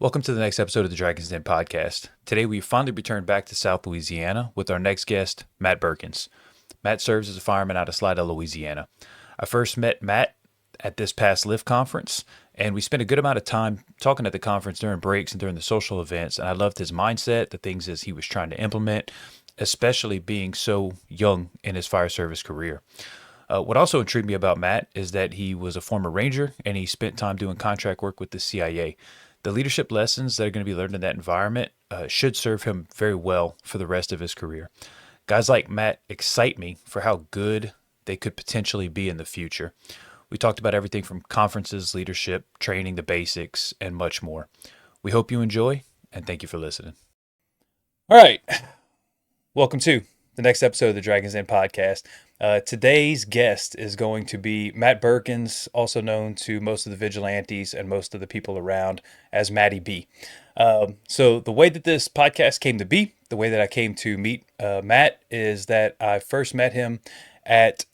Welcome to the next episode of the Dragon's Den podcast. Today we finally returned back to South Louisiana with our next guest, Matt Berkins. Matt serves as a fireman out of Slidell, Louisiana. I first met Matt at this past Lift conference, and we spent a good amount of time talking at the conference during breaks and during the social events, and I loved his mindset, the things as he was trying to implement, especially being so young in his fire service career. What also intrigued me about Matt is that he was a former Ranger and he spent time doing contract work with the CIA. The leadership lessons that are going to be learned in that environment should serve him very well for the rest of his career. Guys like Matt excite me for how good they could potentially be in the future. We talked about everything from conferences, leadership, training, the basics, and much more. We hope you enjoy, and thank you for listening. All right. Welcome to the next episode of the Dragon's Den podcast. Today's guest is going to be Matt Berkins, also known to most of the vigilantes and most of the people around as Matty B. So the way that this podcast came to be, the way that I came to meet Matt, is that I first met him at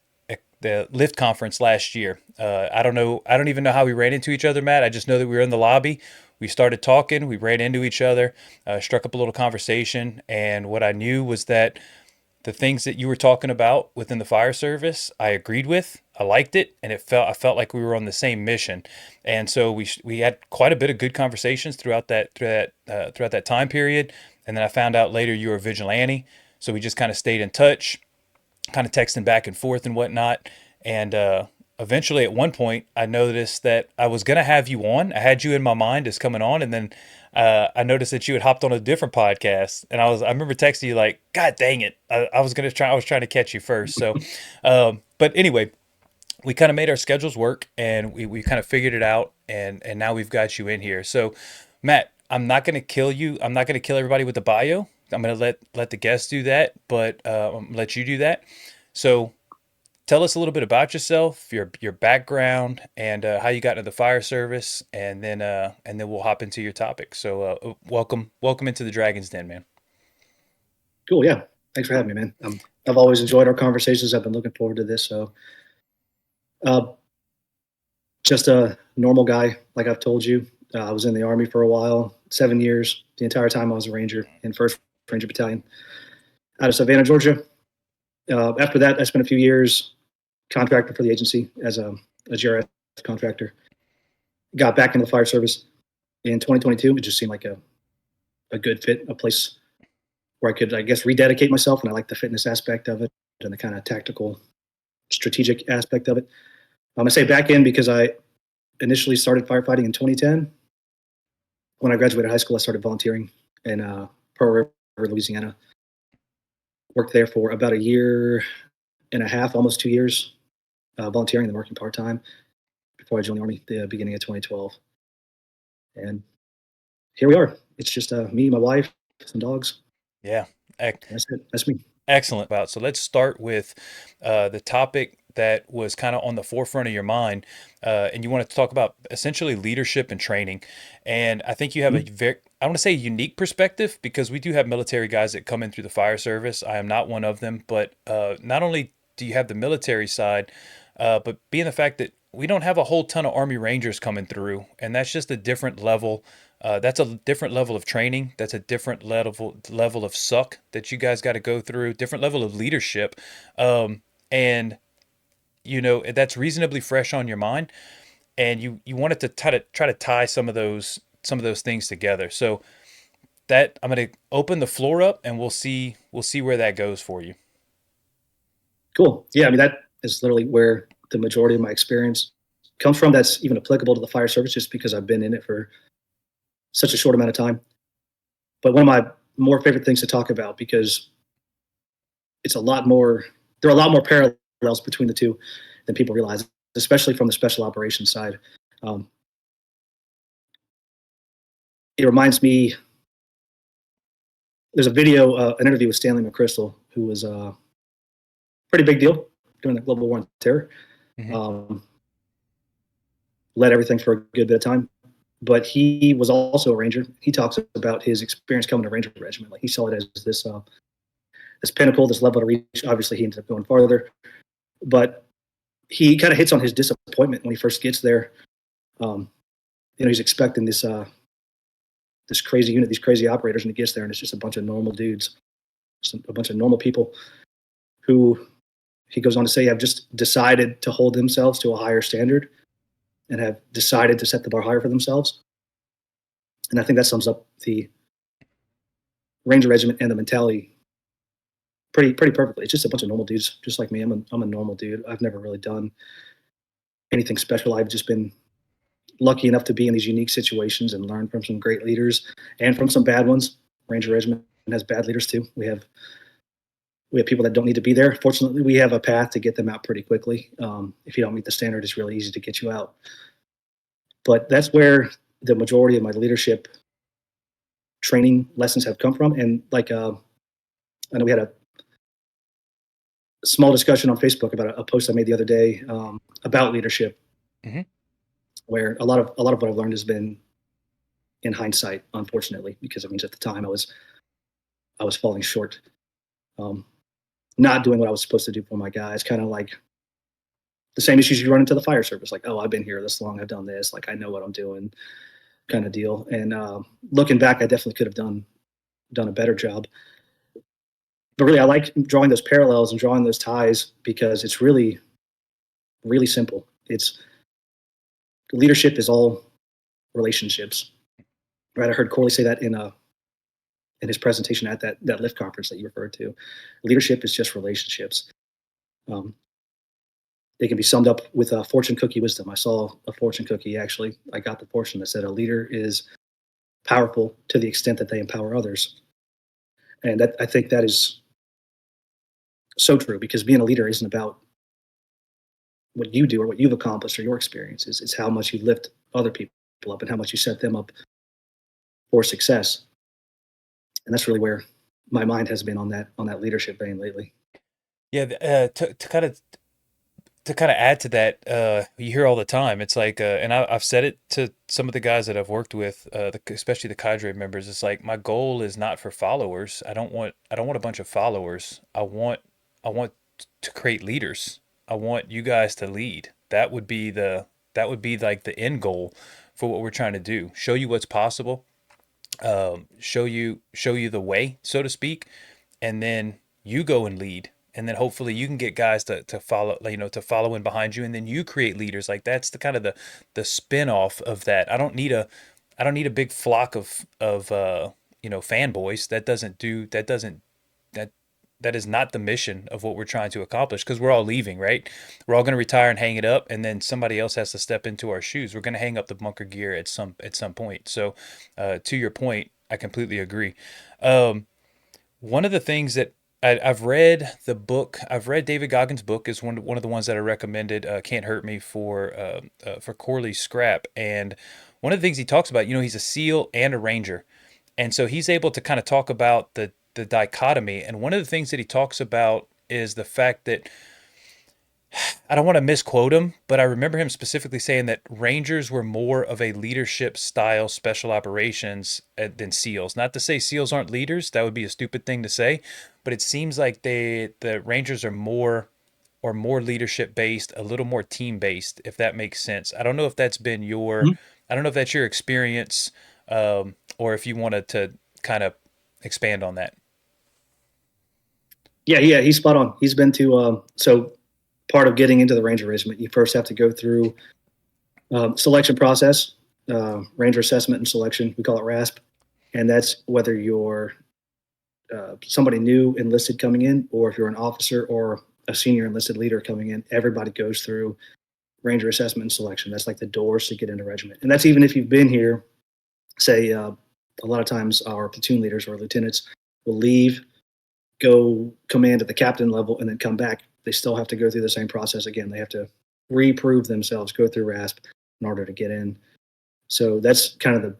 the Lift conference last year. I don't even know how we ran into each other, Matt. I just know that we were in the lobby. We started talking. We ran into each other, struck up a little conversation, and what I knew was that the things that you were talking about within the fire service, I agreed with. I liked it, and I felt like we were on the same mission. And so we had quite a bit of good conversations throughout that time period. And then I found out later you were a vigilante, so we just kind of stayed in touch, kind of texting back and forth and whatnot. And eventually, at one point, I noticed that I was gonna have you on. I had you in my mind as coming on, and then I noticed that you had hopped on a different podcast, and I remember texting you like, "God dang it, I was trying to catch you first." So, but anyway, we kind of made our schedules work, and we kind of figured it out, and now we've got you in here. So, Matt, I'm not gonna kill you. I'm not gonna kill everybody with the bio. I'm gonna let the guests do that, but I'm gonna let you do that. So, tell us a little bit about yourself, your background, and how you got into the fire service, and then we'll hop into your topic. So, welcome into the Dragon's Den, man. Cool. Yeah. Thanks for having me, man. I've always enjoyed our conversations. I've been looking forward to this. So, uh, just a normal guy, like I've told you. I was in the Army for a while, 7 years. The entire time I was a Ranger in 1st Ranger Battalion out of Savannah, Georgia. After that, I spent a few years contractor for the agency as a GRF contractor. Got back into the fire service in 2022. It just seemed like a good fit, a place where I could, I guess, rededicate myself. And I like the fitness aspect of it and the kind of tactical, strategic aspect of it. I say back in because I initially started firefighting in 2010. When I graduated high school, I started volunteering in Pearl River, Louisiana. Worked there for about a year and a half, almost 2 years, volunteering and working part-time before I joined the Army at the beginning of 2012. And here we are. It's just me, my wife, some dogs. Yeah, That's it. That's me. excellent. So let's start with the topic that was kind of on the forefront of your mind, and you wanted to talk about essentially leadership and training. And I think you have a very, I want to say, unique perspective, because we do have military guys that come in through the fire service. I am not one of them, but not only do you have the military side, but being the fact that we don't have a whole ton of Army Rangers coming through, and that's just a different level. That's a different level of training. That's a different level of suck that you guys got to go through. Different level of leadership, and that's reasonably fresh on your mind, and you wanted to try to tie some of those things together. So that I'm going to open the floor up, and we'll see where that goes for you. Cool. Yeah, I mean, that is literally where the majority of my experience comes from. That's even applicable to the fire service, just because I've been in it for such a short amount of time. But one of my more favorite things to talk about, because there are a lot more parallels between the two than people realize, especially from the special operations side. It reminds me, there's a video, an interview with Stanley McChrystal, who was a pretty big deal during the global war on terror. Mm-hmm. Led everything for a good bit of time. But he was also a Ranger. He talks about his experience coming to Ranger Regiment. Like, he saw it as this pinnacle, this level to reach. Obviously, he ended up going farther. But he kind of hits on his disappointment when he first gets there. He's expecting this this crazy unit, these crazy operators, and he gets there and it's just a bunch of normal dudes, just a bunch of normal people who he goes on to say have just decided to hold themselves to a higher standard and have decided to set the bar higher for themselves. And I think that sums up the Ranger Regiment and the mentality pretty perfectly. It's just a bunch of normal dudes, just like me. I'm a normal dude. I've never really done anything special. I've just been lucky enough to be in these unique situations and learn from some great leaders and from some bad ones. Ranger Regiment has bad leaders too. We have people that don't need to be there. Fortunately, we have a path to get them out pretty quickly. If you don't meet the standard, it's really easy to get you out. But that's where the majority of my leadership training lessons have come from. And I know we had a small discussion on Facebook about a post I made the other day about leadership, where a lot of what I've learned has been in hindsight, unfortunately, because it means at the time I was falling short, not doing what I was supposed to do for my guys. Kind of like the same issues you run into the fire service, like, oh, I've been here this long, I've done this, like I know what I'm doing, kind of deal. And looking back, I definitely could have done a better job. But really, I like drawing those parallels and drawing those ties because it's really, really simple. Leadership is all relationships, right? I heard Corley say that in his presentation at that LIFT conference that you referred to. Leadership is just relationships. They can be summed up with a fortune cookie wisdom. I saw a fortune cookie, actually. I got the portion that said a leader is powerful to the extent that they empower others. And I think that is so true, because being a leader isn't about what you do or what you've accomplished or your experiences. It's how much you lift other people up and how much you set them up for success. And that's really where my mind has been on that leadership vein lately. Yeah, to kind of add to that, you hear all the time. It's like, and I've said it to some of the guys that I've worked with, especially the cadre members. It's like, my goal is not for followers. I don't want a bunch of followers. I want to create leaders. I want you guys to lead. That would be like the end goal for what we're trying to do. Show you what's possible. Show you the way, so to speak, and then you go and lead. And then hopefully you can get guys to follow, to follow in behind you, and then you create leaders. Like, that's the kind of the spin-off of that. I don't need a big flock of fanboys. That is not the mission of what we're trying to accomplish, because we're all leaving, right? We're all going to retire and hang it up, and then somebody else has to step into our shoes. We're going to hang up the bunker gear at some point. So, to your point, I completely agree. One of the things that I've read the book. I've read David Goggins' book. Is one of the ones that I recommended. Can't Hurt Me for Corley Scrap. And one of the things he talks about, he's a SEAL and a Ranger, and so he's able to kind of talk about the dichotomy. And one of the things that he talks about is the fact that, I don't want to misquote him, but I remember him specifically saying that Rangers were more of a leadership style special operations than SEALs. Not to say SEALs aren't leaders. That would be a stupid thing to say. But it seems like the Rangers are more leadership based, a little more team based, if that makes sense. I don't know if that's been I don't know if that's your experience, or if you wanted to kind of expand on that. Yeah, he's spot on. He's been to so part of getting into the Ranger Regiment, you first have to go through selection process, Ranger Assessment and Selection. We call it RASP, and that's whether you're somebody new enlisted coming in, or if you're an officer or a senior enlisted leader coming in. Everybody goes through Ranger Assessment and Selection. That's like the doors to get into regiment, and that's even if you've been here. Say a lot of times our platoon leaders or lieutenants will leave, go command at the captain level, and then come back. They still have to go through the same process again. They have to reprove themselves, go through RASP in order to get in. So that's kind of the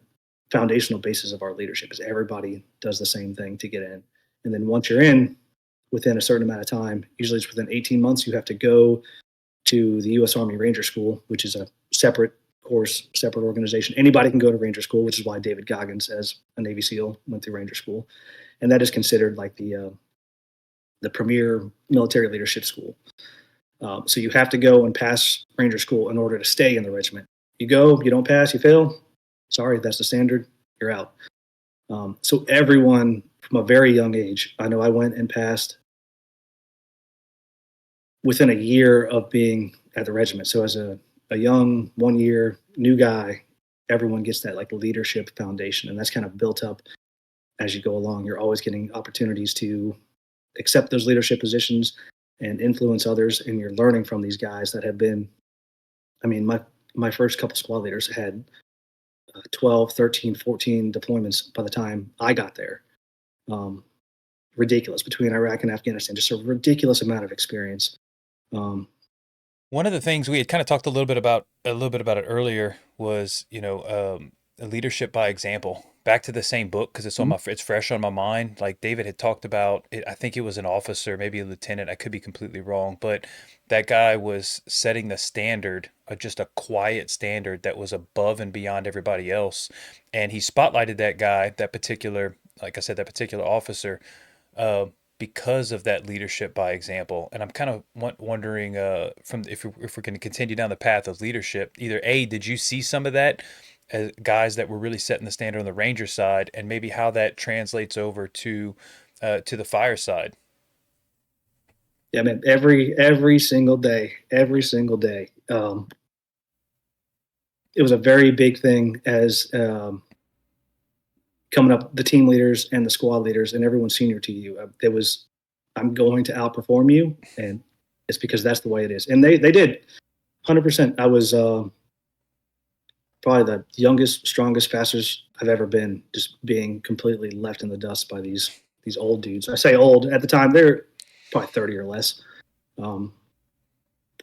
foundational basis of our leadership, is everybody does the same thing to get in. And then once you're in, within a certain amount of time, usually it's within 18 months, you have to go to the U.S. Army Ranger School, which is a separate course, separate organization. Anybody can go to Ranger School, which is why David Goggins, as a Navy SEAL, went through Ranger School. And that is considered like the premier military leadership school. So you have to go and pass Ranger School in order to stay in the regiment. You go, you don't pass, you fail. Sorry, that's the standard. You're out. So everyone from a very young age, I know I went and passed within a year of being at the regiment. So as a young 1 year new guy, everyone gets that like leadership foundation, and that's kind of built up as you go along. You're always getting opportunities to accept those leadership positions and influence others, and you're learning from these guys that have been. I mean, my first couple squad leaders had 12, 13, 14 deployments by the time I got there. Ridiculous between Iraq and Afghanistan, just a ridiculous amount of experience. One of the things we had kind of talked a little bit about it earlier was, leadership by example. Back to the same book because it's fresh on my mind. Like David had talked about it, I think it was an officer, maybe a lieutenant. I could be completely wrong, but that guy was setting the standard, just a quiet standard that was above and beyond everybody else. And he spotlighted that guy, like I said, that particular officer, uh, because of that leadership by example. And I'm kind of wondering, from if we're going to continue down the path of leadership, either A, did you see some of that as guys that were really setting the standard on the Ranger side, and maybe how that translates over to the fire side? Yeah, man. Every single day, every single day. It was a very big thing as coming up, the team leaders and the squad leaders and everyone senior to you. It was, I'm going to outperform you, and it's because that's the way it is. And they did, 100%. I was probably the youngest, strongest, fastest I've ever been, just being completely left in the dust by these old dudes. I say old at the time; they're probably 30 or less. But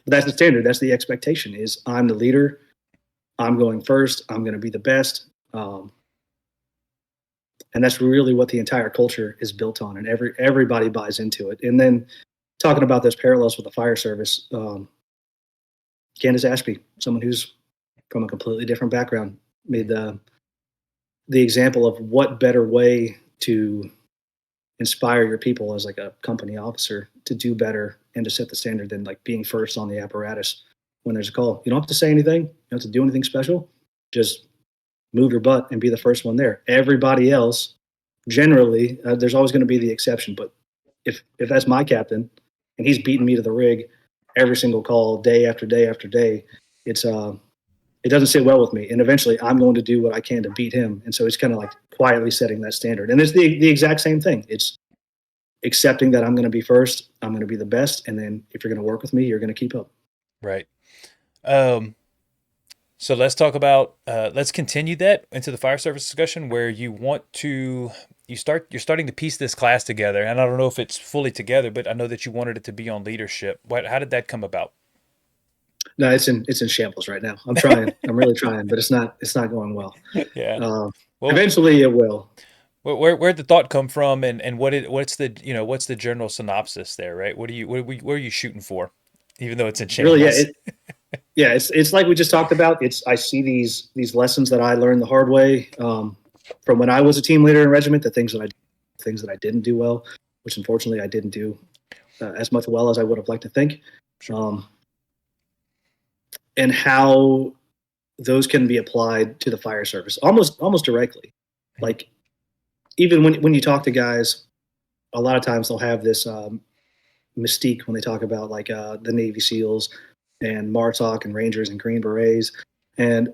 that's the standard. That's the expectation. Is I'm the leader. I'm going first. I'm going to be the best. And that's really what the entire culture is built on, and everybody buys into it. And then talking about those parallels with the fire service, Candace Ashby, someone who's from a completely different background, made the example of what better way to inspire your people as like a company officer to do better and to set the standard than like being first on the apparatus when there's a call. You don't have to say anything. You don't have to do anything special. Just move your butt and be the first one there. Everybody else, generally, there's always going to be the exception. But if that's my captain and he's beating me to the rig every single call, day after day after day, it doesn't sit well with me. And eventually, I'm going to do what I can to beat him. And so it's kind of like quietly setting that standard. And it's the exact same thing. It's accepting that I'm going to be first, I'm going to be the best, and then if you're going to work with me, you're going to keep up. Right. So let's continue that into the fire service discussion where you're starting to piece this class together. And I don't know if it's fully together, but I know that you wanted it to be on leadership. How did that come about? No, it's in shambles right now. I'm trying. I'm really trying, but it's not going well. Yeah. Well, Eventually it will. where'd the thought come from, and what's the general synopsis there, right? What are you shooting for? Even though it's in Really, shambles. it's like we just talked about. I see these lessons that I learned the hard way from when I was a team leader in regiment. The things that I didn't do well, which unfortunately I didn't do as much well as I would have liked to think. Sure. And how those can be applied to the fire service almost directly. Like even when you talk to guys, a lot of times they'll have this mystique when they talk about like the Navy SEALs and MARTOC and Rangers and Green Berets. And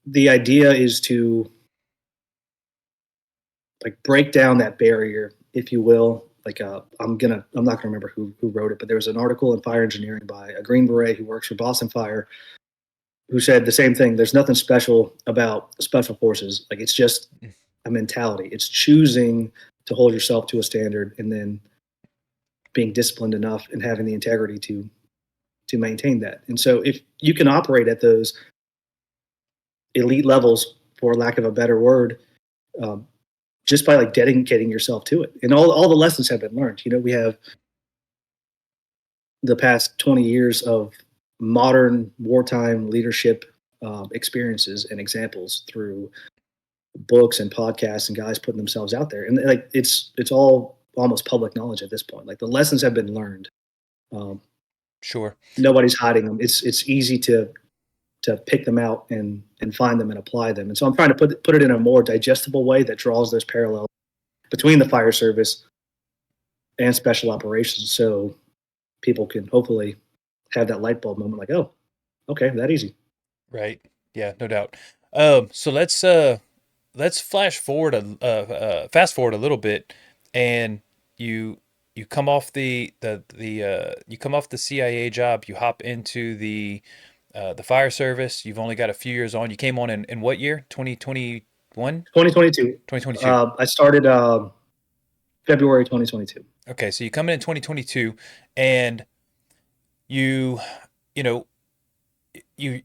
the idea is to like break down that barrier, if you will. Like I'm not gonna remember who wrote it, but there was an article in Fire Engineering by a Green Beret who works for Boston Fire, who said the same thing. There's nothing special about special forces. Like it's just a mentality. It's choosing to hold yourself to a standard and then being disciplined enough and having the integrity to maintain that. And so if you can operate at those elite levels, for lack of a better word, just by like dedicating yourself to it, and all the lessons have been learned. We have the past 20 years of modern wartime leadership experiences and examples through books and podcasts and guys putting themselves out there, and like it's all almost public knowledge at this point. Like the lessons have been learned. Sure. Nobody's hiding them. It's easy to to pick them out and find them and apply them. And so I'm trying to put it in a more digestible way that draws those parallels between the fire service and special operations, so people can hopefully have that light bulb moment, like, oh, okay, that easy. Right. Yeah, no doubt. So let's fast forward a little bit, and you you come off you come off the CIA job, you hop into the fire service. You've only got a few years on. You came on in what year? 2021? 2022. 2022. I started February 2022. Okay, so you come in 2022, and you you know you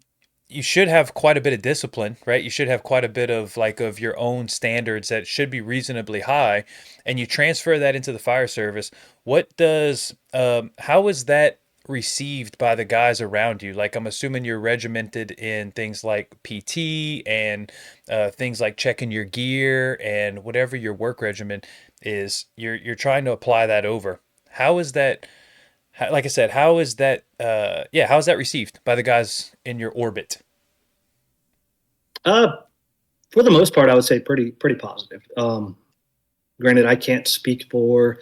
you should have quite a bit of discipline, right? You should have quite a bit of of your own standards that should be reasonably high, and you transfer that into the fire service. How is that received by the guys around you? Like, I'm assuming you're regimented in things like PT and things like checking your gear and whatever your work regimen is. You're trying to apply that over. How is that? Like I said, how is that? Yeah, how is that received by the guys in your orbit? Uh, for the most part, I would say pretty positive. Granted, I can't speak for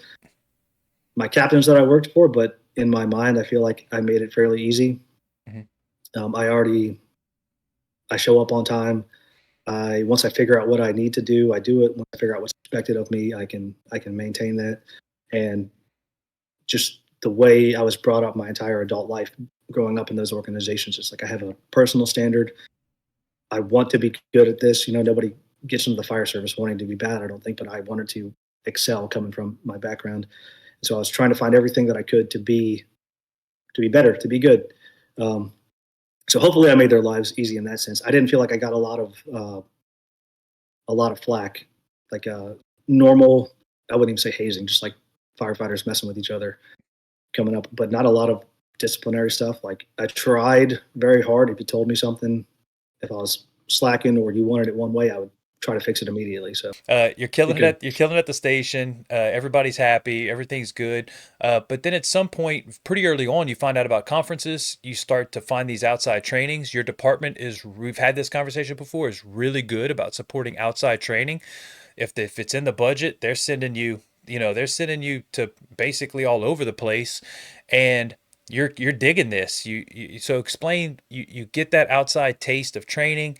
my captains that I worked for, but in my mind, I feel like I made it fairly easy. Mhm. I show up on time. Once I figure out what I need to do, I do it. Once I figure out what's expected of me, I can maintain that. And just the way I was brought up my entire adult life, growing up in those organizations, it's like I have a personal standard. I want to be good at this. Nobody gets into the fire service wanting to be bad, I don't think, but I wanted to excel coming from my background. So I was trying to find everything that I could to be better, to be good. Um, so hopefully I made their lives easy in that sense. I didn't feel like I got a lot of flack, like normal. I wouldn't even say hazing, just like firefighters messing with each other coming up, but not a lot of disciplinary stuff. Like, I tried very hard. If you told me something, if I was slacking or you wanted it one way, I would try to fix it immediately. So You're you killing it could, at the station. Everybody's happy. Everything's good. But then at some point, pretty early on, you find out about conferences. You start to find these outside trainings. Your department we've had this conversation before, is really good about supporting outside training. If it's in the budget, they're sending you. They're sending you to basically all over the place, and you're digging this. So explain. You get that outside taste of training.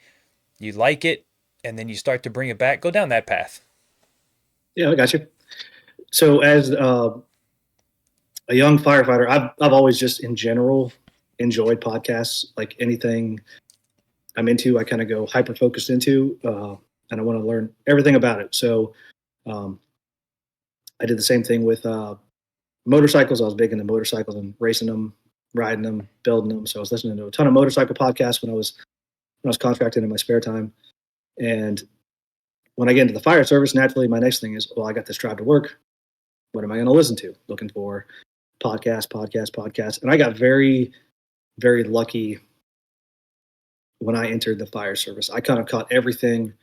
You like it, and then you start to bring it back. Go down that path. yeah, I got you. So as a young firefighter, I've always just in general enjoyed podcasts. Like anything I'm into, I kind of go hyper focused into, and I want to learn everything about it. So um, I did the same thing with motorcycles. I was big into motorcycles and racing them, riding them, building them. So I was listening to a ton of motorcycle podcasts when I was contracted in my spare time. And when I get into the fire service, naturally, my next thing is, well, I got this drive to work. What am I going to listen to? Looking for podcasts. And I got very, very lucky when I entered the fire service. I kind of caught everything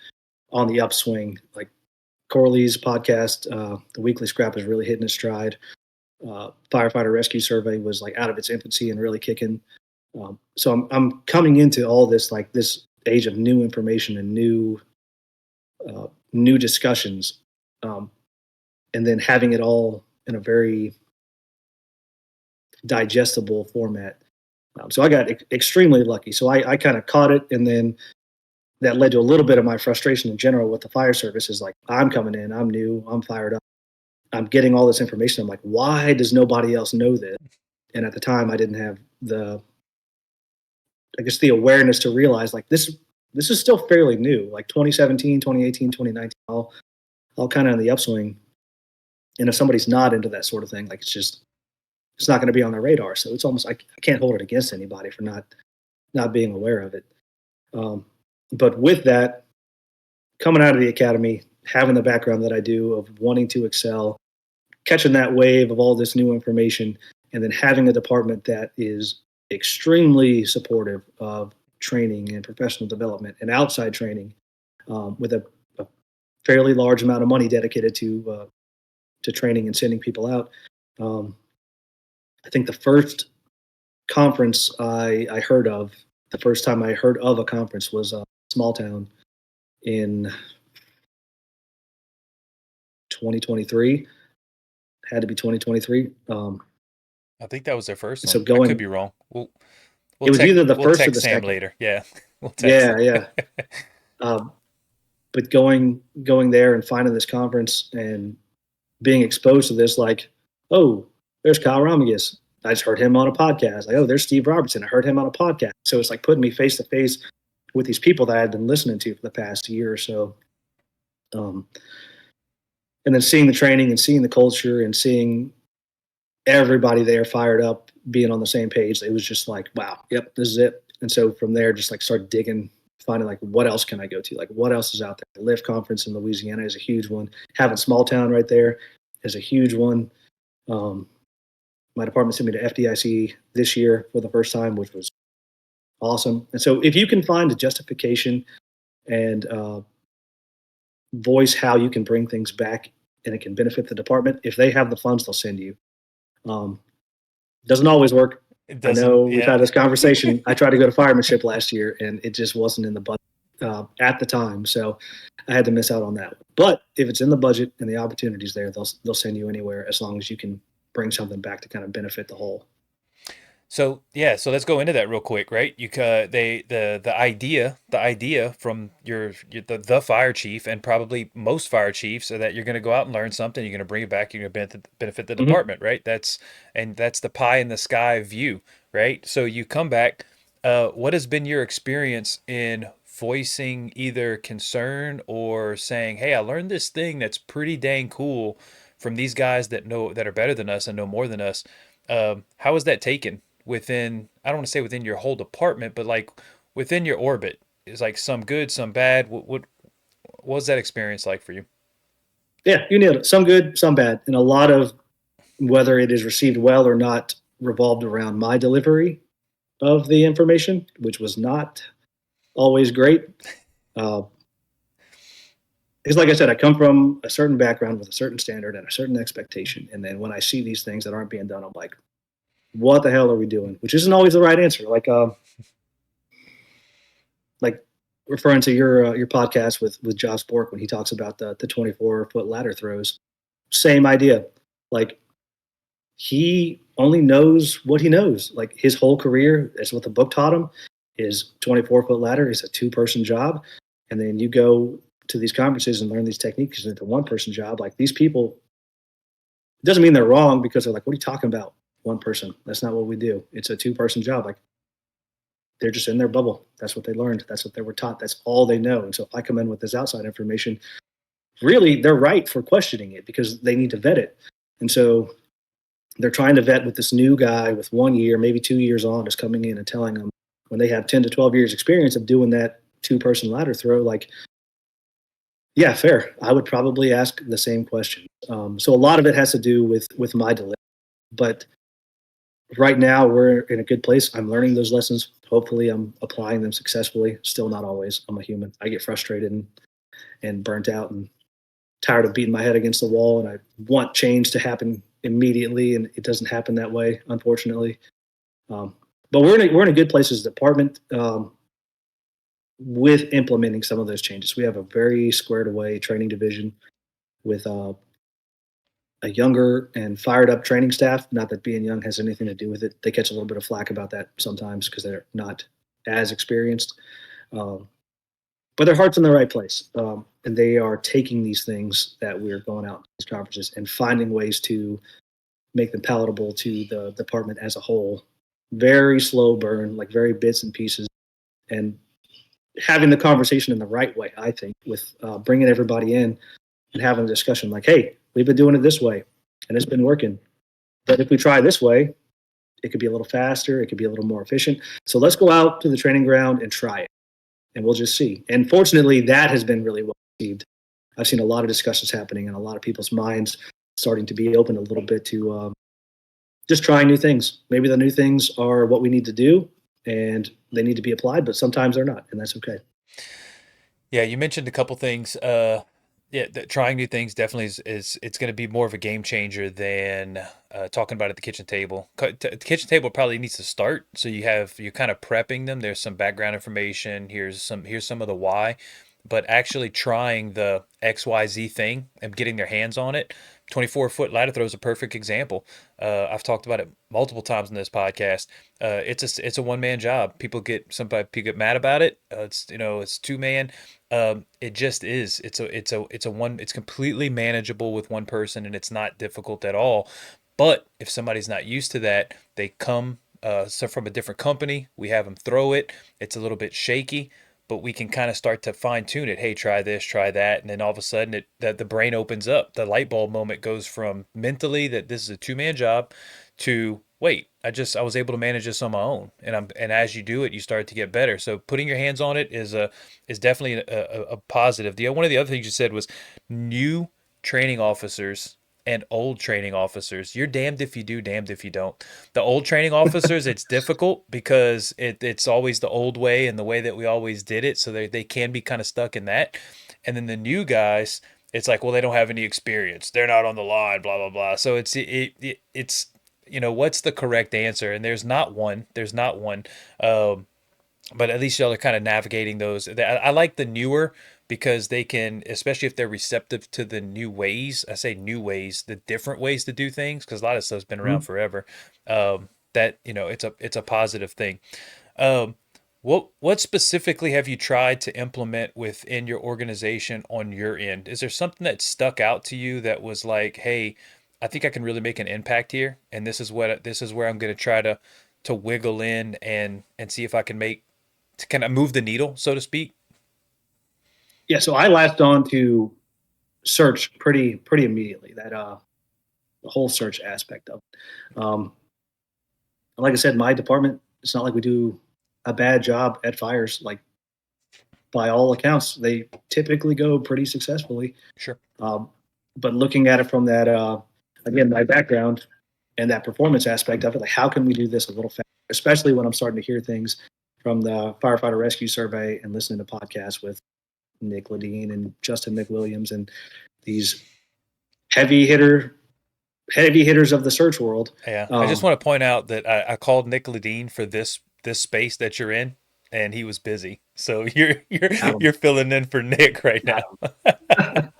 on the upswing. Like Corley's podcast, the Weekly Scrap was really hitting its stride. Firefighter Rescue Survey was like out of its infancy and really kicking. So I'm coming into all this, like this age of new information and new discussions, and then having it all in a very digestible format. So I got extremely lucky. So I kind of caught it, and then that led to a little bit of my frustration in general with the fire service. Is like, I'm coming in, I'm new, I'm fired up, I'm getting all this information. I'm like, why does nobody else know this? And at the time, I didn't have I guess the awareness to realize like this is still fairly new, like 2017, 2018, 2019, all kind of on the upswing. And if somebody's not into that sort of thing, like it's not going to be on their radar. So it's almost, I can't hold it against anybody for not being aware of it. But with that, coming out of the academy, having the background that I do of wanting to excel, catching that wave of all this new information, and then having a department that is extremely supportive of training and professional development and outside training, with a fairly large amount of money dedicated to training and sending people out. I think the first conference I heard of the first time I heard of a conference was a small town in 2023. Had to be 2023. I think that was their first So one. I could going, be wrong. it was either the We'll first or text the Sam second. later. Yeah, we'll text Yeah, him. yeah. Um, but going there and finding this conference and being exposed to this, like, oh, there's Kyle Ramagus. I just heard him on a podcast. Like, oh, there's Steve Robertson. I heard him on a podcast. So it's like putting me face to face with these people that I had been listening to for the past year or so. And then seeing the training and seeing the culture and seeing everybody there fired up, being on the same page, it was just like, wow, yep, this is it. And so from there, just like start digging, finding like, what else can I go to? Like, what else is out there? The Lift conference in Louisiana is a huge one. Having small town right there is a huge one. My department sent me to FDIC this year for the first time, which was awesome. And so if you can find a justification and voice how you can bring things back and it can benefit the department, if they have the funds, they'll send you. Doesn't always work. It I doesn't. know we've Yeah. had this conversation. I tried to go to firemanship last year, and it just wasn't in the budget at the time, so I had to miss out on that. But if it's in the budget and the opportunities there, they'll send you anywhere as long as you can bring something back to kind of benefit the whole. So yeah, so let's go into that real quick, right? The idea from the fire chief and probably most fire chiefs are that you're going to go out and learn something, you're going to bring it back, you're going to benefit the Mm-hmm. department, right? That's the pie in the sky view, right? So you come back. What has been your experience in voicing either concern or saying, "Hey, I learned this thing that's pretty dang cool from these guys that are better than us and know more than us." How is that taken within, I don't want to say within your whole department, but like within your orbit? Is like some good, some bad. What was that experience like for you? Yeah, you nailed it. Some good, some bad, and a lot of whether it is received well or not revolved around my delivery of the information, which was not always great. Uh, because like I said, I come from a certain background with a certain standard and a certain expectation. And then when I see these things that aren't being done, I'm like, what the hell are we doing? Which isn't always the right answer. Like referring to your podcast with Josh Bork when he talks about the 24-foot ladder throws, same idea. Like he only knows what he knows. Like his whole career, that's what the book taught him. Is 24-foot ladder is a 2-person job, and then you go to these conferences and learn these techniques, and it's a 1-person job. Like these people, it doesn't mean they're wrong because they're like, what are you talking about? 1 person. That's not what we do. It's a 2-person job. Like they're just in their bubble. That's what they learned. That's what they were taught. That's all they know. And so if I come in with this outside information, really they're right for questioning it because they need to vet it. And so they're trying to vet with this new guy with 1 year, maybe 2 years on, just coming in and telling them when they have 10 to 12 years experience of doing that 2-person ladder throw, like, yeah, fair. I would probably ask the same question. So a lot of it has to do with my delivery, but right now we're in a good place. I'm learning those lessons. Hopefully I'm applying them successfully. Still not always. I'm a human. I get frustrated and burnt out and tired of beating my head against the wall, and I want change to happen immediately, and it doesn't happen that way, unfortunately. But we're in a good place as a department with implementing some of those changes. We have a very squared away training division with a younger and fired up training staff. Not that being young has anything to do with it. They catch a little bit of flack about that sometimes because they're not as experienced. But their heart's in the right place. And they are taking these things that we're going out to these conferences and finding ways to make them palatable to the department as a whole. Very slow burn, like very bits and pieces, and having the conversation in the right way, I think, with bringing everybody in and having a discussion like, hey, we've been doing it this way and it's been working. But if we try this way, it could be a little faster, it could be a little more efficient. So let's go out to the training ground and try it, and we'll just see. And fortunately, that has been really well received. I've seen a lot of discussions happening and a lot of people's minds starting to be open a little bit to just trying new things. Maybe the new things are what we need to do and they need to be applied, but sometimes they're not, and that's okay. Yeah, you mentioned a couple things. Yeah, trying new things definitely is it's going to be more of a game changer than talking about at the kitchen table. The kitchen table probably needs to start, so you're kind of prepping them. There's some background information. Here's some of the why, but actually trying the XYZ thing and getting their hands on it. 24-foot ladder throw is a perfect example. I've talked about it multiple times in this podcast. It's a one man job. People get mad about it. It's 2 man. It just is. It's completely manageable with one person, and it's not difficult at all. But if somebody's not used to that, they come from a different company. We have them throw it. It's a little bit shaky, but we can kind of start to fine tune it. Hey, try this, try that, and then all of a sudden, the brain opens up. The light bulb moment goes from mentally that this is a 2 man job to wait. I was able to manage this on my own, and as you do it, you start to get better. So putting your hands on it is definitely a positive. One of the other things you said was new training officers and old training officers. You're damned if you do, damned if you don't. The old training officers, it's difficult because it's always the old way and the way that we always did it. So they can be kind of stuck in that. And then the new guys, it's like, well, they don't have any experience. They're not on the line, blah, blah, blah. So it's what's the correct answer? And there's not one. There's not one. But at least y'all are kind of navigating those. I like the newer because they can, especially if they're receptive to the new ways. I say new ways, the different ways to do things, because a lot of stuff's been around Mhm. forever. That it's a positive thing. Um, what specifically have you tried to implement within your organization on your end? Is there something that stuck out to you that was like, hey, I think I can really make an impact here, and this is where I'm going to try to wiggle in and see if I can make to kind of move the needle, so to speak. Yeah, so I latched on to search pretty immediately. That the whole search aspect of it. Like I said, my department, it's not like we do a bad job at fires. Like by all accounts, they typically go pretty successfully. Sure. Um, but looking at it from that, again, my background and that performance aspect of it, like how can we do this a little faster? Especially when I'm starting to hear things from the firefighter rescue survey and listening to podcasts with Nick Ledeen and Justin McWilliams and these heavy hitter heavy hitters of the search world. Yeah, I just want to point out that I called Nick Ledeen for this space that you're in, and he was busy. So Um, you're filling in for Nick right now. But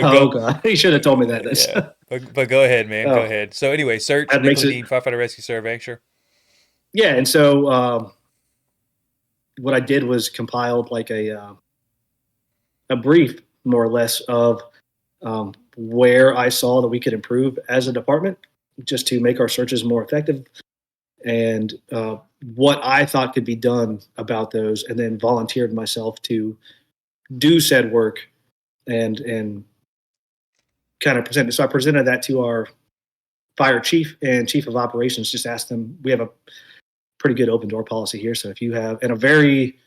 oh go, god, he should have told me that. This. yeah. But go ahead, man. Go Oh, ahead. So anyway, search that Nick makes it. Ledeen firefighter rescue survey. Sure. Yeah, and so what I did was compiled like a brief, more or less, of where I saw that we could improve as a department, just to make our searches more effective, and what I thought could be done about those, and then volunteered myself to do said work and kind of presented. So I presented that to our fire chief and chief of operations. Just asked them. We have a pretty good open door policy here. So if you have, and a very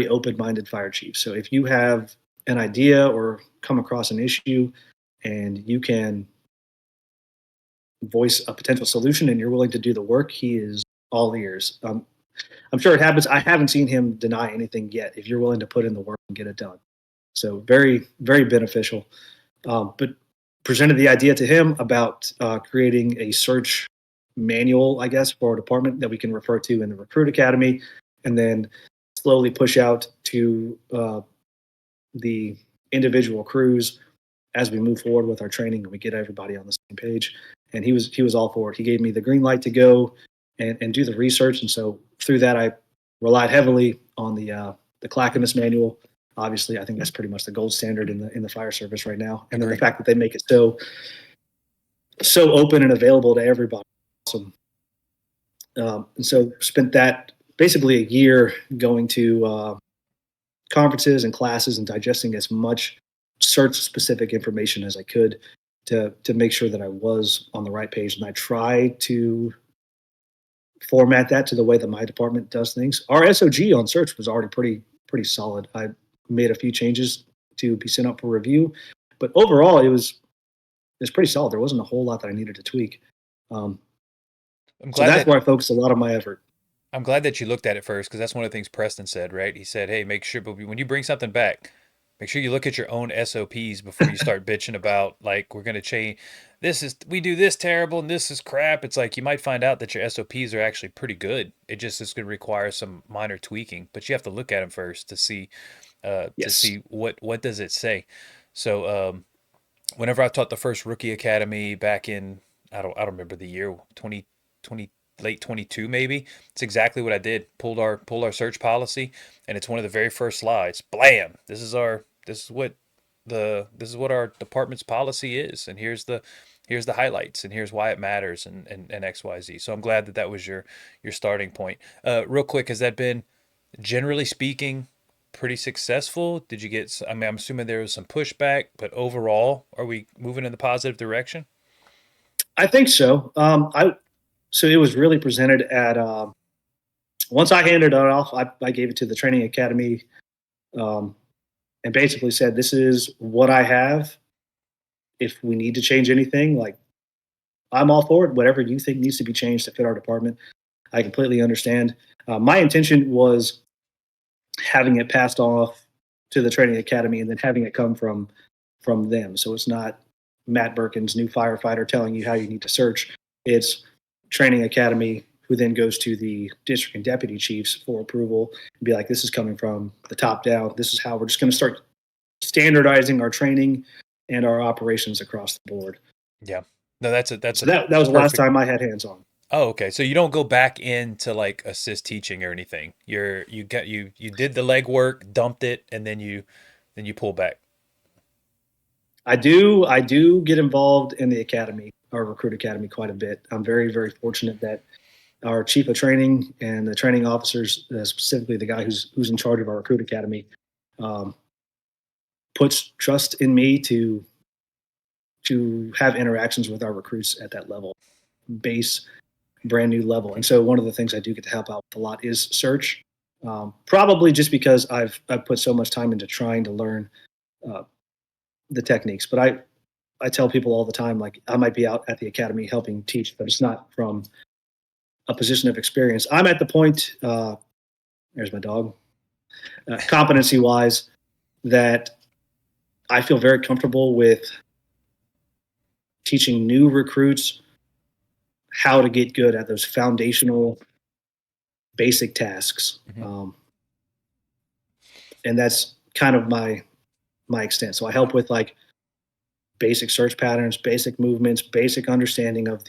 open minded fire chief. So if you have an idea or come across an issue and you can voice a potential solution and you're willing to do the work, he is all ears. I'm sure it happens. I haven't seen him deny anything yet. If you're willing to put in the work and get it done, so very beneficial. But presented the idea to him about creating a search manual, I guess, for our department that we can refer to in the recruit academy, and then slowly push out to the individual crews as we move forward with our training and we get everybody on the same page. And he was all for it. He gave me the green light to go and do the research. And so through that, I relied heavily on the Clackamas manual. Obviously, I think that's pretty much the gold standard in the fire service right now. And then the fact that they make it so open and available to everybody. Awesome. And so spent that basically a year going to conferences and classes and digesting as much search specific information as I could to make sure that I was on the right page. And I try to format that to the way that my department does things. Our SOG on search was already pretty solid. I made a few changes to be sent up for review, but overall it was pretty solid. There wasn't a whole lot that I needed to tweak. I'm So glad that's that where I focused a lot of my effort. I'm glad that you looked at it first because that's one of the things Preston said, right? He said, "Hey, make sure, but when you bring something back, Make sure you look at your own SOPs before you start bitching about like we're gonna change. We do this terrible and this is crap. It's like you might find out that your SOPs are actually pretty good. It just is going to require some minor tweaking, but you have to look at them first to Yes. see what does it say. So whenever I taught the first rookie academy back in I don't remember the year 2020 late 22 maybe. It's exactly what I did. Pulled our search policy, and it's one of the very first slides. Blam. This is what our department's policy is, and here's the highlights, and here's why it matters, and XYZ. So I'm glad that was your starting point. Real quick, has that been generally speaking pretty successful? Did you get, I mean, I'm assuming there was some pushback, but overall, are we moving in the positive direction? I think so. So it was really presented at once I handed it off, I gave it to the training academy, um, and basically said, "This is what I have. If we need to change anything, like I'm all for it. Whatever you think needs to be changed to fit our department, I completely understand." My intention was having it passed off to the training academy and then having it come from them. So it's not Matt Berkins, new firefighter, telling you how you need to search. It's training academy who then goes to the district and deputy chiefs for approval and be like, this is coming from the top down. This is how we're just going to start standardizing our training and our operations across the board. Yeah. No, that's So a that was the last perfect. time I had hands on. Oh, okay. So you don't go back into like assist teaching or anything. You did the legwork, dumped it, and then you pull back. I do get involved in the academy, our recruit academy, quite a bit. I'm very, very fortunate that our chief of training and the training officers, specifically the guy who's in charge of our recruit academy, um, puts trust in me to have interactions with our recruits at that level, base brand new level. And so one of the things I do get to help out with a lot is search. Probably just because I've put so much time into trying to learn uh, the techniques. But I tell people all the time, like I might be out at the academy helping teach, but it's not from a position of experience. I'm at the point. There's my dog. Competency wise, that I feel very comfortable with teaching new recruits how to get good at those foundational basic tasks. Hmm. And that's kind of my extent. So I help with like basic search patterns, basic movements, basic understanding of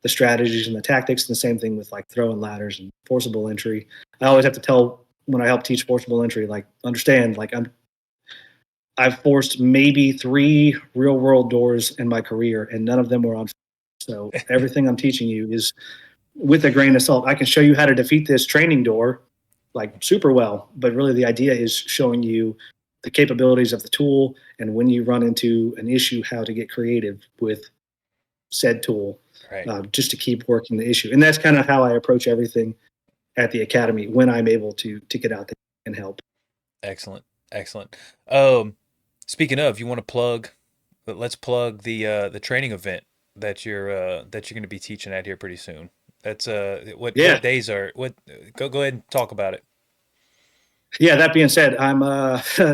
the strategies and the tactics. And the same thing with like throwing ladders and forcible entry. I always have to tell when I help teach forcible entry, like understand, like I've forced maybe 3 real world doors in my career, and none of them were on. So everything I'm teaching you is with a grain of salt. I can show you how to defeat this training door like super well, but really the idea is showing you the capabilities of the tool and when you run into an issue, how to get creative with said tool, Right. just to keep working the issue. And that's kind of how I approach everything at the academy when I'm able to get out there and help. Excellent. Excellent. Um, Speaking of, you want to plug, let's plug the training event that you're going to be teaching at here pretty soon. That's what Yeah. days are what go ahead and talk about it. Yeah, that being said, I'm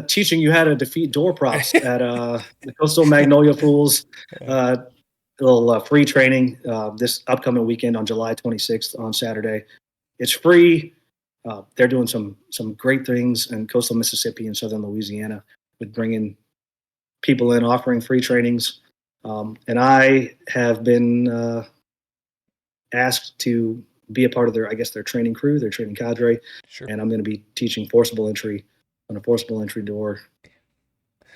teaching you how to defeat door props at the Coastal Magnolia Pools. Uh, a little free training this upcoming weekend on July 26th on Saturday. It's free. They're doing some great things in coastal Mississippi and southern Louisiana with bringing people in, offering free trainings. And I have been asked to be a part of their, I guess, their training crew, their training cadre, Sure. and I'm going to be teaching forcible entry on a forcible entry door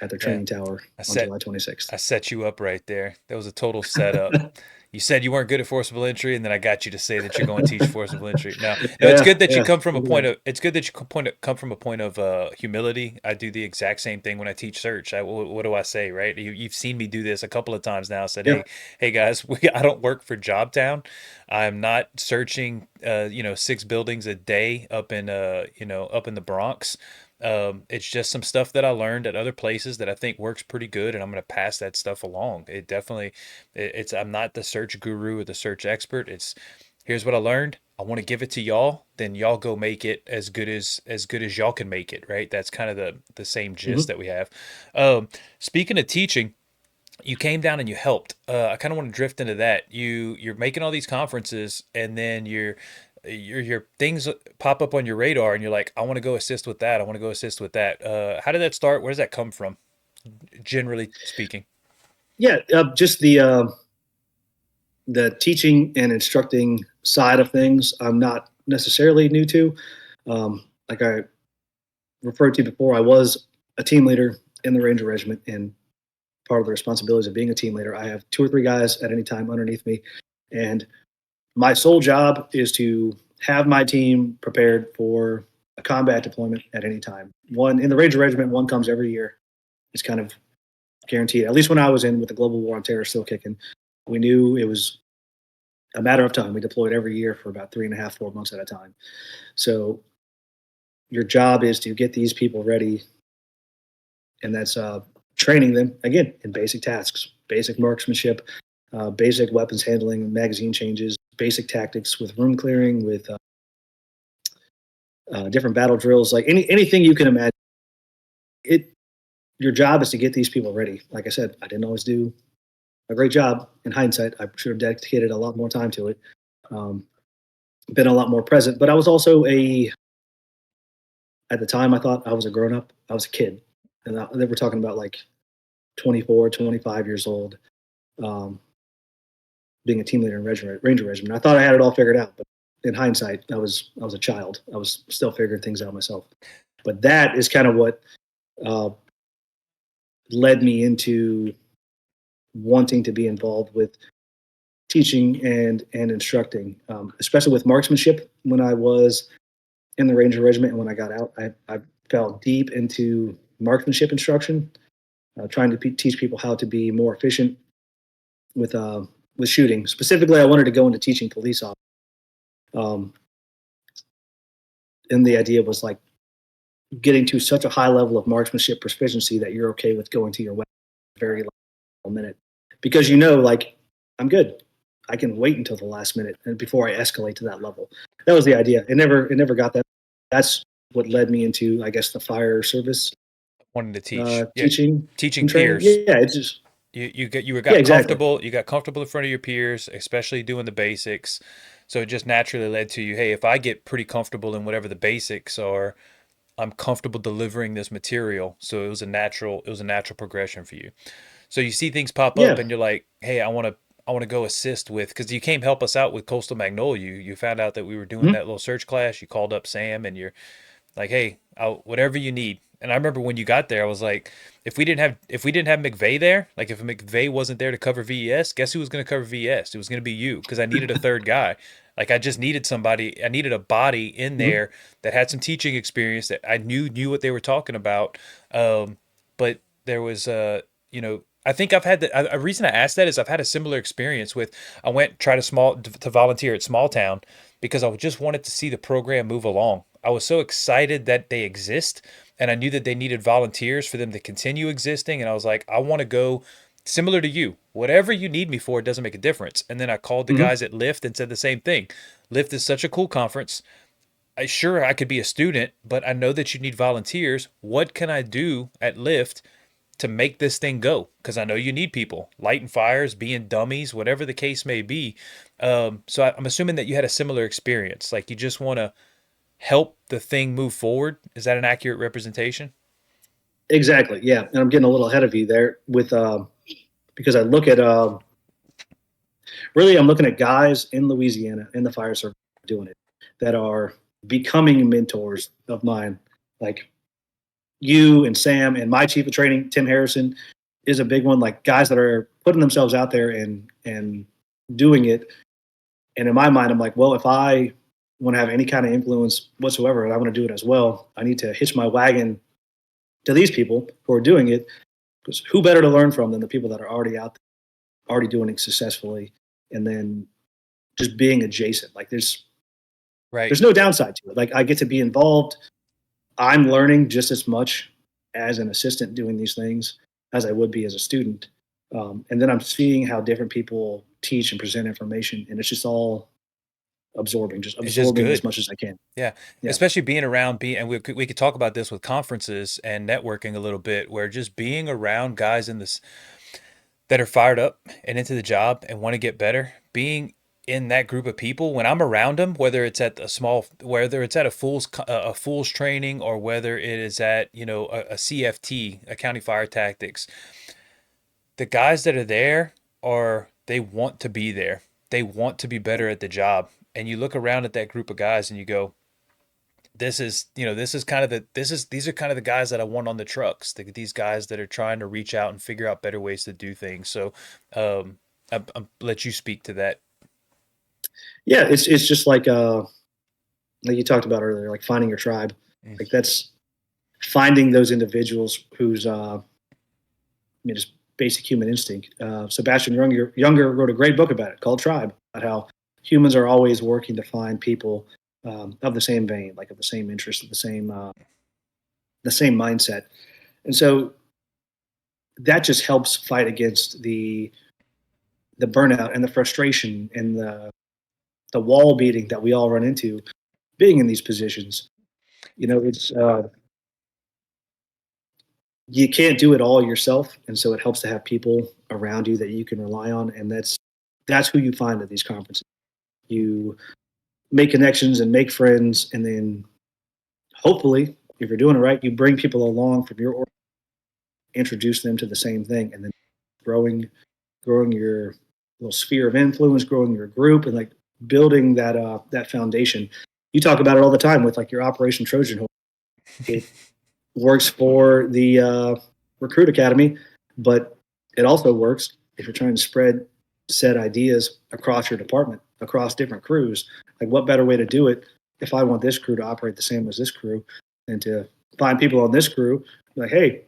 at their Yeah. training tower I on set July 26th. I set you up right there. That was a total setup. You said you weren't good at forcible entry, and then I got you to say that you're going to teach forcible entry. No, no, it's Yeah, good that you yeah. come from a point of. It's good that you come from a point of humility. I do the exact same thing when I teach search. What do I say, right? You've seen me do this a couple of times now. I said, Yep. hey guys, I don't work for Jobtown. I'm not searching, 6 buildings a day up in the Bronx. It's just some stuff that I learned at other places that I think works pretty good, and I'm going to pass that stuff along. It definitely, it's I'm not the search guru or the search expert. Here's what I learned. I want to give it to y'all. Then y'all go make it as good as y'all can make it. Right. That's kind of the same gist Hmm. that we have. Speaking of teaching, you came down and you helped. I kind of want to drift into that. You're making all these conferences, and then your things pop up on your radar, and you're like, I want to go assist with that. I want to go assist with that. How did that start? Where does that come from, generally speaking? Yeah, just the teaching and instructing side of things. I'm not necessarily new to. Like I referred to before, I was a team leader in the Ranger Regiment, and part of the responsibilities of being a team leader, I have two or three guys at any time underneath me, and my sole job is to have my team prepared for a combat deployment at any time. One in the Ranger Regiment, one comes every year. It's kind of guaranteed. At least when I was in with the global war on terror still kicking, we knew it was a matter of time. We deployed every year for about 3.5, 4 months at a time. So your job is to get these people ready, and that's training them again in basic tasks, basic marksmanship, basic weapons handling, magazine changes, basic tactics with room clearing, with different battle drills, like anything you can imagine. It Your job is to get these people ready. Like I said, I didn't always do a great job in hindsight. I should have dedicated a lot more time to it, um, been a lot more present. But I was also at the time, I thought I was a grown up. I was a kid, and they were talking about like 24, 25 years old, um, being a team leader in Ranger Regiment. I thought I had it all figured out, but in hindsight, I was a child. I was still figuring things out myself. But that is kind of what uh, led me into wanting to be involved with teaching and instructing, especially with marksmanship. When I was in the Ranger Regiment and when I got out, I fell deep into marksmanship instruction, trying to teach people how to be more efficient with uh, with shooting. Specifically, I wanted to go into teaching police officers, um, and the idea was like getting to such a high level of marksmanship proficiency that you're okay with going to your weapon very last minute, because like I'm good. I can wait until the last minute and before I escalate to that level. That was the idea. It never got that. That's what led me into, I guess, the fire service Wanting to teach, yeah, teaching teaching and training. peers. Yeah, it's just You yeah, got exactly. comfortable. You got comfortable in front of your peers, especially doing the basics. So it just naturally led to you. Hey, if I get pretty comfortable in whatever the basics are, I'm comfortable delivering this material. So it was a natural progression for you. So you see things pop up Yeah. and you're like, hey, I want to go assist with, because you came help us out with Coastal Magnolia. You found out that we were doing Mhm. that little search class. You called up Sam and you're like, hey, whatever you need. And I remember when you got there, I was like, if we didn't have McVeigh there, like if McVeigh wasn't there to cover VES, guess who was going to cover VES? It was going to be you, because I needed a third guy. Like I just needed somebody. I needed a body in Mhm. there that had some teaching experience, that I knew what they were talking about. But there was I think I've had a reason I asked that is I've had a similar experience with, I went try to volunteer at small town because I just wanted to see the program move along. I was so excited that they exist, and I knew that they needed volunteers for them to continue existing, and I was like, I want to go similar to you. Whatever you need me for, it doesn't make a difference. And then I called the Mhm. guys at Lyft and said the same thing. Lyft is such a cool conference. I could be a student, but I know that you need volunteers. What can I do at Lyft to make this thing go? Because I know you need people, lighting fires, being dummies, whatever the case may be. I'm assuming that you had a similar experience. Like you just want to help the thing move forward. Is that an accurate representation? Exactly. Yeah, and I'm getting a little ahead of you there with because I look at really, I'm looking at guys in Louisiana in the fire service doing it that are becoming mentors of mine, like you and Sam and my chief of training, Tim Harrison, is a big one. Like guys that are putting themselves out there and doing it. And in my mind, I'm like, well, if I want to have any kind of influence whatsoever, and I want to do it as well, I need to hitch my wagon to these people who are doing it. Because who better to learn from than the people that are already out there, already doing it successfully, and then just being adjacent. Like Right. there's no downside to it. Like I get to be involved. I'm learning just as much as an assistant doing these things as I would be as a student. And then I'm seeing how different people teach and present information, and it's just all just It's just absorbing as good. much as I can. Yeah, Yeah. especially being around and we could talk about this with conferences and networking a little bit, where just being around guys in this that are fired up and into the job and want to get better, being in that group of people when I'm around them, whether it's at a fool's training, or whether it is at a CFT, a county fire tactics, the guys that are there they want to be there. They want to be better at the job. And you look around at that group of guys and you go, these are kind of the guys that I want on the trucks. These guys that are trying to reach out and figure out better ways to do things. So, I'll let you speak to that. Yeah. It's just like you talked about earlier, like finding your tribe. Mm. Like that's finding those individuals whose, just basic human instinct. Sebastian Younger wrote a great book about it called Tribe, about how humans are always working to find people of the same vein, like of the same interest, of the same mindset. And so that just helps fight against the burnout and the frustration and the wall beating that we all run into being in these positions. It's you can't do it all yourself, and so it helps to have people around you that you can rely on, and that's who you find at these conferences. You make connections and make friends, and then hopefully, if you're doing it right, you bring people along from your introduce them to the same thing, and then growing your little sphere of influence, growing your group, and like building that foundation. You talk about it all the time with like your Operation Trojan Horse. It works for the recruit academy, but it also works if you're trying to spread said ideas across your department, across different crews. Like, what better way to do it if I want this crew to operate the same as this crew, and to find people on this crew, like, hey,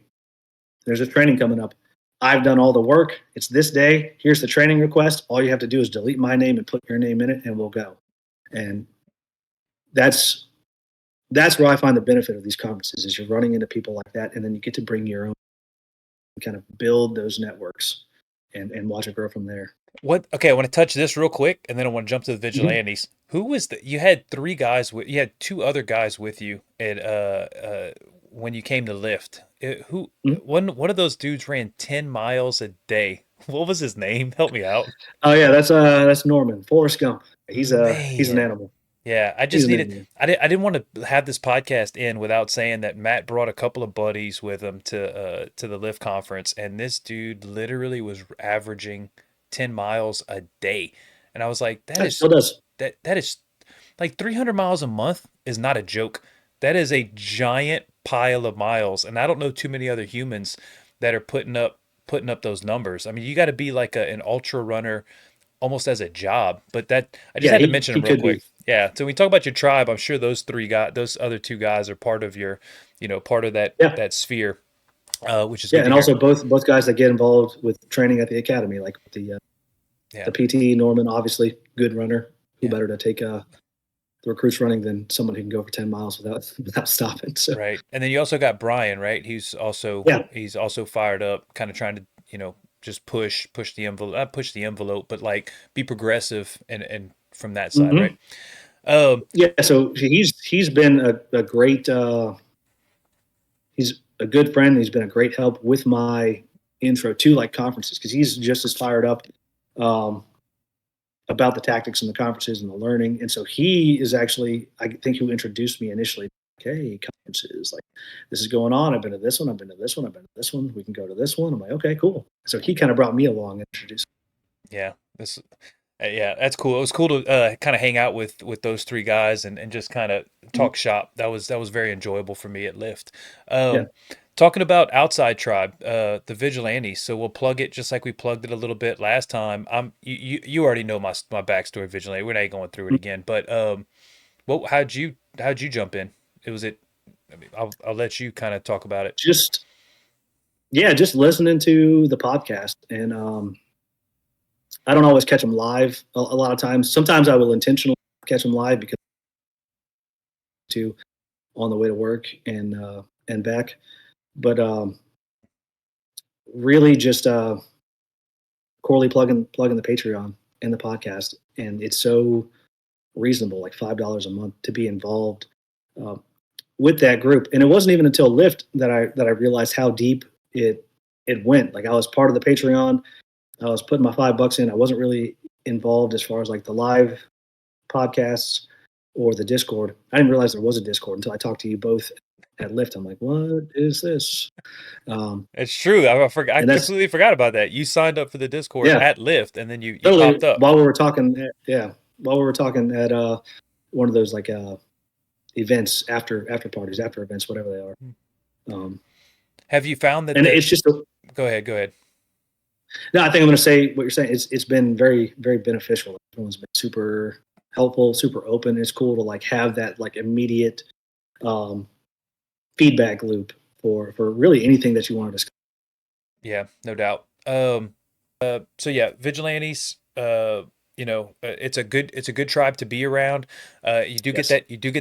there's a training coming up. I've done all the work. It's this day. Here's the training request. All you have to do is delete my name and put your name in it, and we'll go. And that's where I find the benefit of these conferences is you're running into people like that, and then you get to bring your own and kind of build those networks and watch it grow from there. Okay, I want to touch this real quick, and then I want to jump to the Mm-hmm. vigilantes. Who was you had you had two other guys with you at when you came to lift. Who Mm-hmm. one of those dudes ran 10 miles a day. What was his name? Help me out. Oh yeah, that's Norman Forrest Gump. He's an Man. animal. Yeah, I He's just an needed. animal. I didn't want to have this podcast in without saying that Matt brought a couple of buddies with him to the Lift conference, and this dude literally was averaging 10 miles a day, and I was like, That still does. that is like 300 miles a month is not a joke. That is a giant pile of miles, and I don't know too many other humans that are putting up those numbers. I mean, you got to be like an ultra runner almost as a job. But that I just Yeah, had to mention he them real could quick. be. Yeah. So when we talk about your tribe, I'm sure those other two guys are part of your, part of Yeah, that sphere, which is yeah, good to and hear. also both guys that get involved with training at the academy, like Yeah. the PT Norman, obviously good runner. Who Yeah. better to take the recruits running than someone who can go for 10 miles without stopping? So Right. And then you also got Brian, right? yeah. He's also fired up, kind of trying to, just push the envelope, not push the envelope, but like be progressive and from that side, right? Mm-hmm. Um, Yeah, so he's been a great he's a good friend. He's been a great help with my intro to like conferences because he's just as fired up um, about the tactics and the conferences and the learning. And so he is actually, I think, who introduced me initially. Like, hey, conferences, like this is going on. I've been to this one. I've been to this one. I've been to this one. We can go to this one. I'm like, okay, cool. So he kind of brought me along and introduced. yeah. This Yeah, that's cool. It was cool to kind of hang out with those three guys and just kind of Me. talk shop. That was very enjoyable for me at Lyft. Yeah. Talking about outside tribe, the vigilantes. So we'll plug it just like we plugged it a little bit last time. You already know my backstory vigilante. We're not going through it again. But what how'd you jump in? It was it. I mean, I'll let you kind of talk about it. Just yeah, just listening to the podcast and I don't always catch them live a lot of times. Sometimes I will intentionally catch them live because to on the way to work and back. But really just Corley plugging the Patreon and the podcast, and it's so reasonable, like $5 a month to be involved with that group. And it wasn't even until Lyft that I realized how deep it went. Like I was part of the Patreon. I was putting my $5 in. I wasn't really involved as far as like the live podcasts or the Discord. I didn't realize there was a Discord until I talked to you both at Lyft. I'm like, what is this? It's true. I completely forgot about that. You signed up for the Discord at Lyft, and then you popped up while we were talking. While we were talking at one of those like events, after parties, after events, whatever they are. Have you found that? And it's just. Go ahead. No, I think I'm going to say what you're saying. It's been very, very beneficial. Everyone's been super helpful, super open. It's cool to like have that like immediate feedback loop for really anything that you want to discuss. Yeah, no doubt. So yeah, vigilantes. It's a good tribe to be around. You do get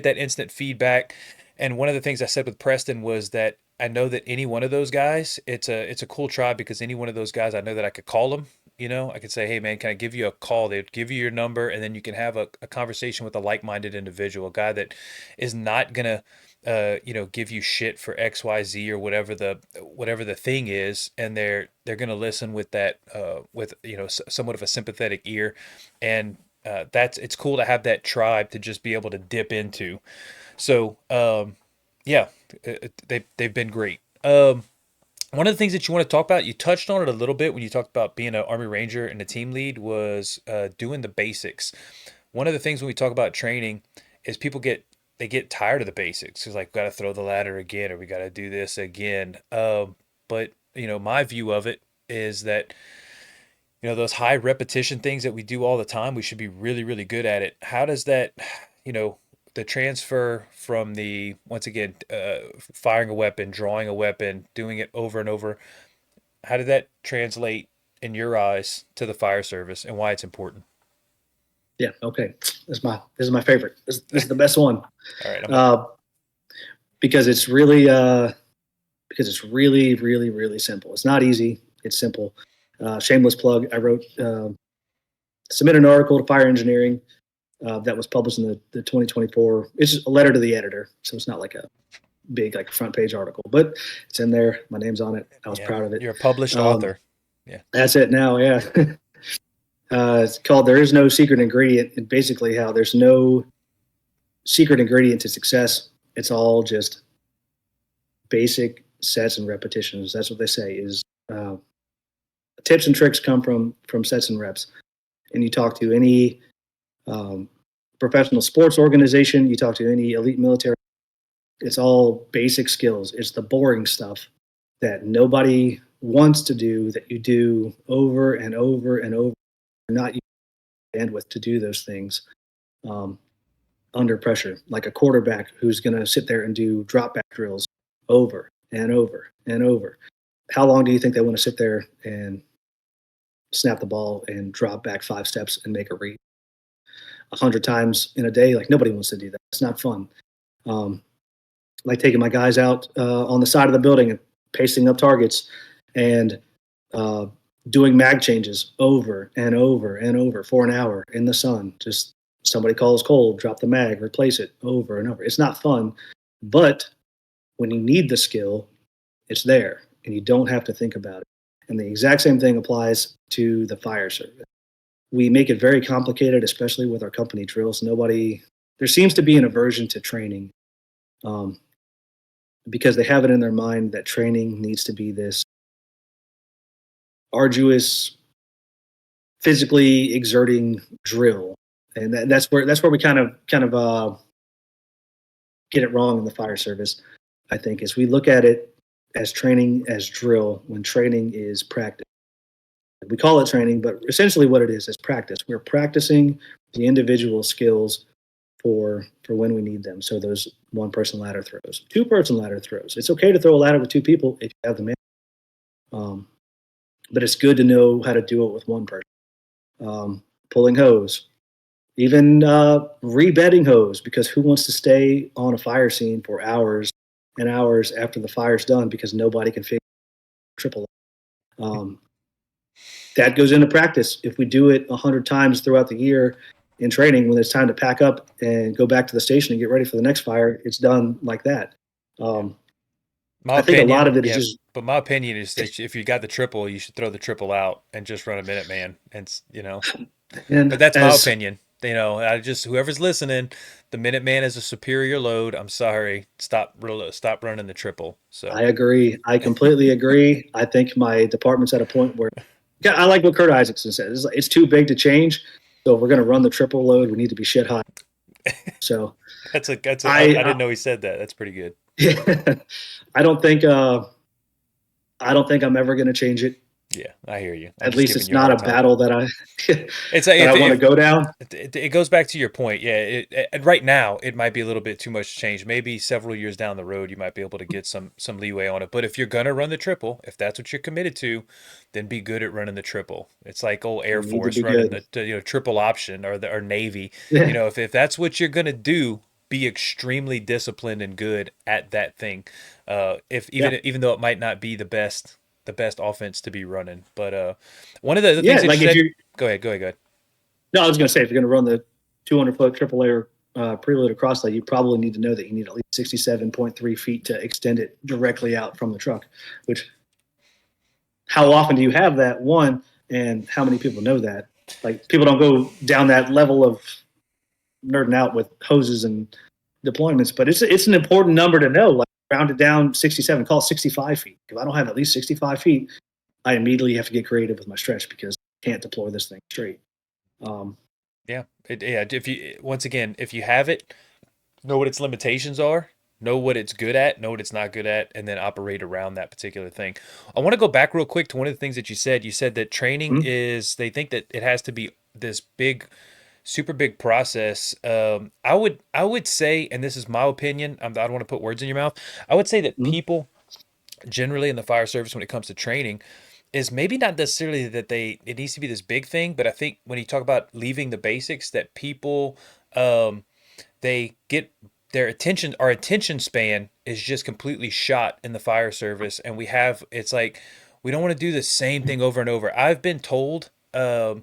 that instant feedback. And one of the things I said with Preston was that I know that any one of those guys, it's a cool tribe because any one of those guys, I know that I could call them. I could say, hey man, can I give you a call? They'd give you your number, and then you can have a conversation with a like-minded individual, a guy that is not gonna give you shit for XYZ or whatever the thing is, and they're gonna listen with that with somewhat of a sympathetic ear, and it's cool to have that tribe to just be able to dip into. So yeah, they've been great. One of the things that you want to talk about, you touched on it a little bit when you talked about being an Army Ranger and a team lead, was doing the basics. One of the things when we talk about training is people get tired of the basics. It's like, got to throw the ladder again, or we got to do this again. But my view of it is that those high repetition things that we do all the time, we should be really, really good at it. How does that, the transfer from the, once again, firing a weapon, drawing a weapon, doing it over and over, how did that translate in your eyes to the fire service and why it's important? Yeah. Okay. This is my favorite. This is the best one. All right. Because it's really really, really, really simple. It's not easy. It's simple. Shameless plug. I wrote, submitted an article to Fire Engineering that was published in the 2024. It's just a letter to the editor, so it's not like a big like front page article, but it's in there. My name's on it. I was proud of it. You're a published author. Yeah, that's it now. Yeah. It's called "There Is No Secret Ingredient," and basically how there's no secret ingredient to success. It's all just basic sets and repetitions. That's what they say is tips and tricks come from sets and reps. And you talk to any professional sports organization, you talk to any elite military, it's all basic skills. It's the boring stuff that nobody wants to do, that you do over and over and over, not using bandwidth to do those things under pressure, like a quarterback who's going to sit there and do drop back drills over and over and over. How long do you think they want to sit there and snap the ball and drop back 5 steps and make a read 100 times in a day? Like nobody wants to do that. It's not fun. Like taking my guys out on the side of the building and pasting up targets and doing mag changes over and over and over for an hour in the sun. Just somebody calls cold, drop the mag, replace it over and over. It's not fun, but when you need the skill, it's there and you don't have to think about it. And the exact same thing applies to the fire service. We make it very complicated, especially with our company drills. There seems to be an aversion to training because they have it in their mind that training needs to be this arduous, physically exerting drill. And that's where we kind of get it wrong in the fire service, I think, is we look at it as training as drill when training is practice. We call it training, but essentially what it is practice. We're practicing the individual skills for when we need them. So those 1-person ladder throws, 2-person ladder throws. It's okay to throw a ladder with 2 people if you have the man. But it's good to know how to do it with 1 person. Pulling hose, even rebedding hose, because who wants to stay on a fire scene for hours and hours after the fire's done because nobody can figure triple. That goes into practice. If we do it 100 times throughout the year, in training, when it's time to pack up and go back to the station and get ready for the next fire, it's done like that. My I think a lot opinion, of it is yeah, just, but my opinion is that if you got the triple, you should throw the triple out and just run a Minuteman, and but and that's my as opinion. I just whoever's listening, the Minuteman is a superior load. I'm sorry, stop running the triple. So I agree. I completely agree. I think my department's at a point where, yeah, I like what Kurt Isaacson said. It's too big to change. So if we're going to run the triple load, we need to be shit hot. So I didn't know he said that. That's pretty good. yeah, I don't think I don't think I'm ever going to change it. Yeah, I hear you. I'm At just least giving it's you a not a hard time. battle that I It's like that I want to go down. it goes back to your point. Yeah, right now it might be a little bit too much change. Maybe several years down the road you might be able to get some leeway on it. But if you're gonna run the triple, if that's what you're committed to, then be good at running the triple. It's like old Air We need to Force be running good. the triple option or Navy. Yeah, If that's what you're gonna do, be extremely disciplined and good at that thing. If yeah, even though it might not be the best offense to be running, but one of the things yeah. that you Like if said. you, Go ahead. no, I was going to say if you're going to run the 200-foot triple layer preloaded cross leg, you probably need to know that you need at least 67.3 feet to extend it directly out from the truck. Which, how often do you have that? One, and how many people know that? Like people don't go down that level of nerding out with hoses and deployments, but it's an important number to know. Like round it down 67, call it 65 feet. If I don't have at least 65 feet, I immediately have to get creative with my stretch because I can't deploy this thing straight. Yeah, if you once again, if you have it, know what its limitations are, know what it's good at, know what it's not good at, and then operate around that particular thing. I want to go back real quick to one of the things that you said. You said that training Mhm. is they think that it has to be this big, super big process. I would say, and this is my opinion. I don't want to put words in your mouth. I would say that Mhm. people generally in the fire service when it comes to training is maybe not necessarily that it needs to be this big thing, but I think when you talk about leaving the basics, that people um, they get our attention span is just completely shot in the fire service, and it's like we don't want to do the same thing over and over. I've been told or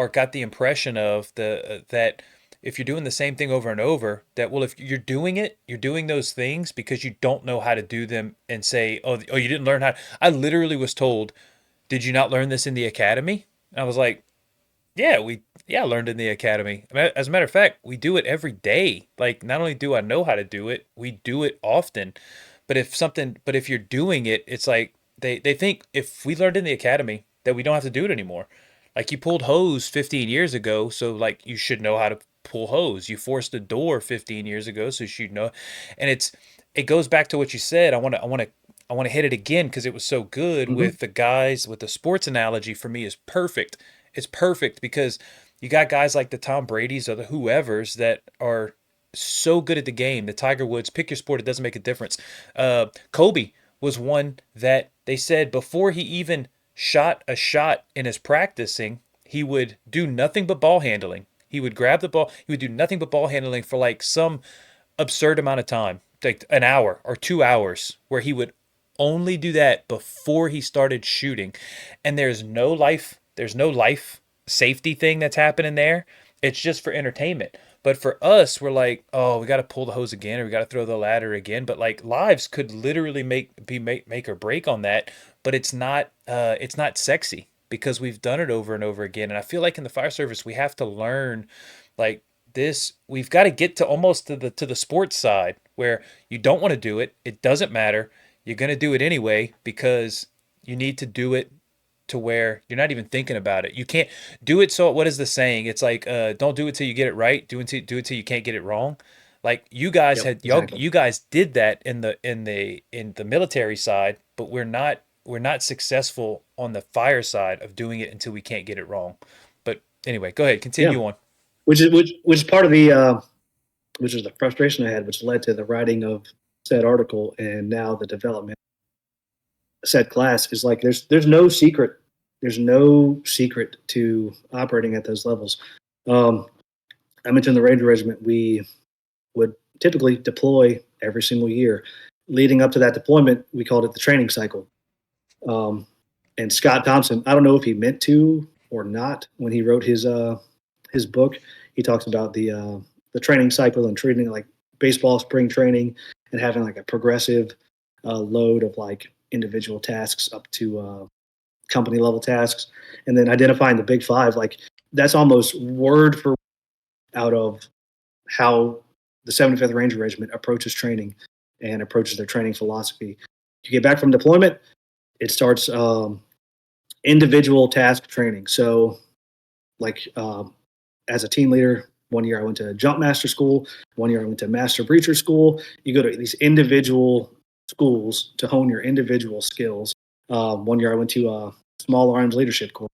got the impression of the that if you're doing the same thing over and over, that well, if you're doing it, you're doing those things because you don't know how to do them, and say, oh, you didn't learn how. I literally was told, did you not learn this in the academy? And I was like, yeah, I learned in the academy. As a matter of fact, we do it every day. Like, not only do I know how to do it, we do it often. But if you're doing it, it's like they think if we learned in the academy that we don't have to do it anymore. Like, you pulled hose 15 years ago, so like you should know how to pull hose. You forced a door 15 years ago, so you should know. And it goes back to what you said. I want to hit it again because it was so good Mhm. with the guys with the sports analogy. For me, is perfect. It's perfect because you got guys like the Tom Brady's or the whoever's that are so good at the game. The Tiger Woods, pick your sport, it doesn't make a difference. Kobe was one that they said before he even shot a shot in his practicing, he would do nothing but ball handling. He would grab the ball, he would do nothing but ball handling for like some absurd amount of time, like an hour or 2 hours, where he would only do that before he started shooting. And there's no life safety thing that's happening there. It's just for entertainment. But for us, we're like, oh, we got to pull the hose again, or we got to throw the ladder again. But like lives could literally make or break on that. But it's not sexy because we've done it over and over again. And I feel like in the fire service, we have to learn like this. We've got to get to almost to the sports side where you don't want to do it. It doesn't matter. You're going to do it anyway because you need to do it to where you're not even thinking about it. You can't do it. So what is the saying? It's like, don't do it till you get it right. Do it till you can't get it wrong. Like Yep, exactly. you guys did that in the military side, but we're not successful on the fire side of doing it until we can't get it wrong. But anyway, go ahead, Yeah, continue on. which is part of the which is the frustration I had, which led to the writing of said article and now the development of said class is like there's no secret to operating at those levels. Um, I mentioned the Ranger Regiment. We would typically deploy every single year. Leading up to that deployment, we called it the training cycle. Um, and Scott Thompson, I don't know if he meant to or not when he wrote his his book, he talks about the training cycle and treating it like baseball spring training and having like a progressive load of like individual tasks up to company level tasks, and then identifying the big five. Like that's almost word for out of how the 75th Ranger Regiment approaches training and approaches their training philosophy. You get back from deployment, it starts individual task training. So, like as a team leader, one year I went to jump master school, one year I went to master breacher school. You go to these individual schools to hone your individual skills. One year I went to a small arms leadership course.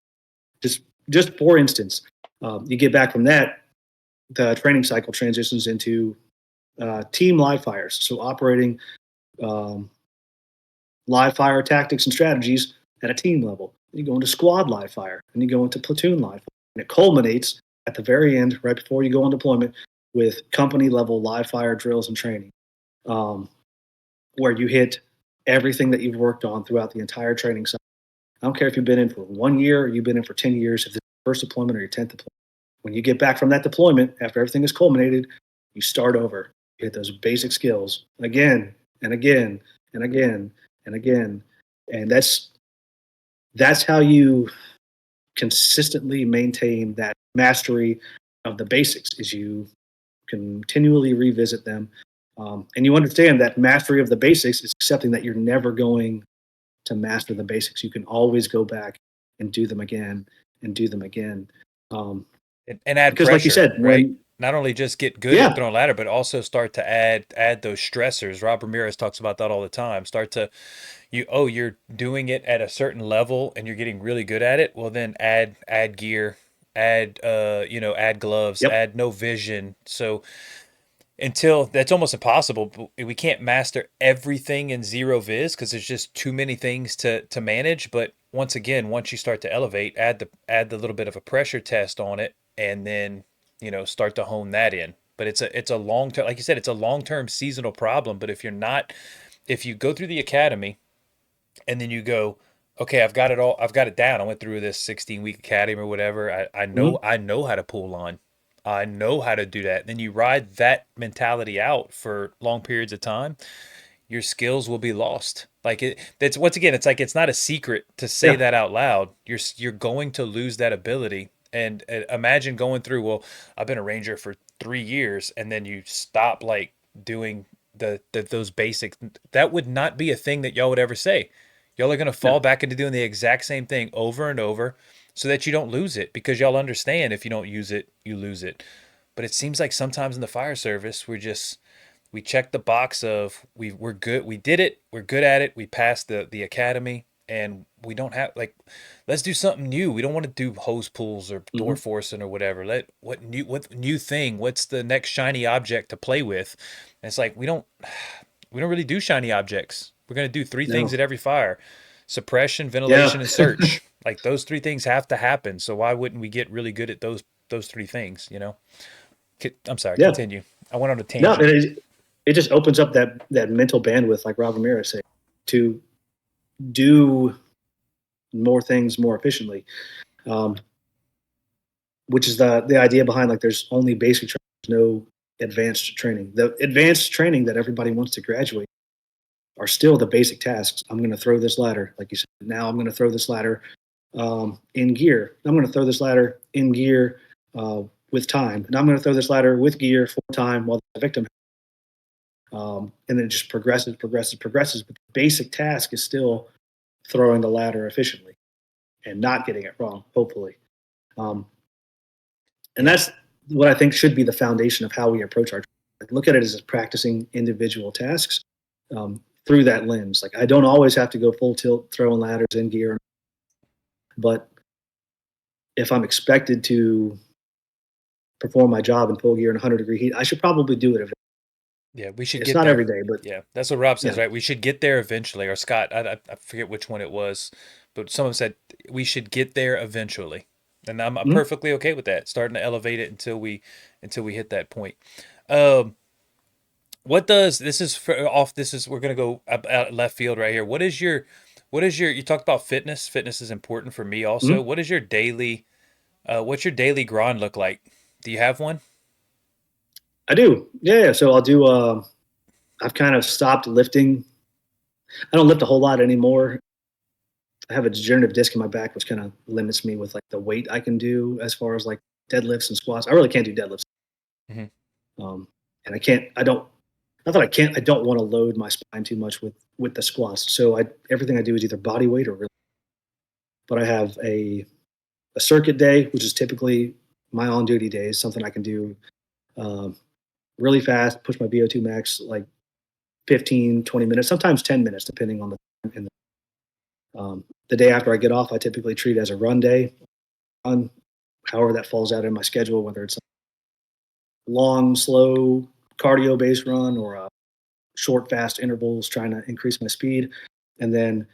Just for instance, you get back from that, the training cycle transitions into team live fires. So operating live fire tactics and strategies at a team level. You go into squad live fire, and you go into platoon live fire. And it culminates at the very end, right before you go on deployment, with company level live fire drills and training, where you hit everything that you've worked on throughout the entire training cycle. I don't care if you've been in for 1 year or you've been in for 10 years, if it's your first deployment or your 10th deployment. When you get back from that deployment, after everything is culminated, you start over. You hit those basic skills again and again and again and again. And that's how you consistently maintain that mastery of the basics, is you continually revisit them. And you understand that mastery of the basics is accepting that you're never going to master the basics. You can always go back and do them again and do them again. And add because pressure, like you said, right? Not only just get good yeah, at throwing a ladder, but also start to add those stressors. Rob Ramirez talks about that all the time. Start to you're doing it at a certain level and you're getting really good at it. Well, then add gear, add gloves, yep, add no vision. So until that's almost impossible. We can't master everything in zero viz because there's just too many things to manage. But once again, once you start to elevate, add the little bit of a pressure test on it, and then start to hone that in. But it's a long term, like you said, it's a long term seasonal problem. But if you go through the academy and then you go, okay, I've got it down. I went through this 16-week academy or whatever. I know mm-hmm. I know how to pull line. I know how to do that. Then you ride that mentality out for long periods of time, your skills will be lost. Like that's once again, it's like it's not a secret to say Yeah, that out loud. You're going to lose that ability. And imagine going through, well, I've been a ranger for 3 years, and then you stop like doing those basics. That would not be a thing that y'all would ever say. Y'all are going to fall no, back into doing the exact same thing over and over so that you don't lose it, because y'all understand if you don't use it, you lose it. But it seems like sometimes in the fire service, we check the box of we're good, we did it, we're good at it, we passed the academy, and we don't have like, let's do something new. We don't want to do hose pulls or door mm-hmm. forcing or whatever. What new thing? What's the next shiny object to play with? And it's like we don't really do shiny objects. We're going to do three things No, at every fire: suppression, yeah, ventilation, and search. Like those three things have to happen. So why wouldn't we get really good at those three things? I'm sorry. yeah. Continue. I went on a No, tangent. it just opens up that mental bandwidth, like Rob Ramirez said, to do more things more efficiently, um, which is the idea behind like there's only basic training, there's no advanced training. The advanced training that everybody wants to graduate are still the basic tasks. I'm going to throw this ladder, like you said. Now I'm going to throw this ladder in gear. I'm going to throw this ladder in gear with time, and I'm going to throw this ladder with gear for time while the victim. And then it just progresses. But the basic task is still throwing the ladder efficiently and not getting it wrong, hopefully. Um, and Yeah. that's what I think should be the foundation of how we approach our. Like, look at it as practicing individual tasks through that lens. Like I don't always have to go full tilt throwing ladders in gear, but if I'm expected to perform my job in full gear in 100-degree heat, I should probably do it. Yeah, we should It's get not there. every day, but Yeah, that's what Rob says, yeah. right? We should get there eventually. Or Scott, I forget which one it was, but someone said we should get there eventually, and I'm Mhm. perfectly okay with that. Starting to elevate it until we hit that point. Um, what does this is for off? This is we're gonna go out left field right here. What is your? You talked about fitness. Fitness is important for me also. Mhm. What is your daily What's your daily grind look like? Do you have one? I do. Yeah. So I'll do. I've kind of stopped lifting. I don't lift a whole lot anymore. I have a degenerative disc in my back, which kind of limits me with like the weight I can do as far as like deadlifts and squats. I really can't do deadlifts. Hmm. And I can't. I don't. Not that I can't. I don't want to load my spine too much with the squats. So everything I do is either body weight or really. But I have a circuit day, which is typically my on duty days, something I can do um, really fast, push my VO2 max like 15, 20 minutes, sometimes 10 minutes, depending on the time. And the day after I get off, I typically treat it as a run day, on however that falls out in my schedule, whether it's a long, slow cardio based run or a short, fast intervals trying to increase my speed. And then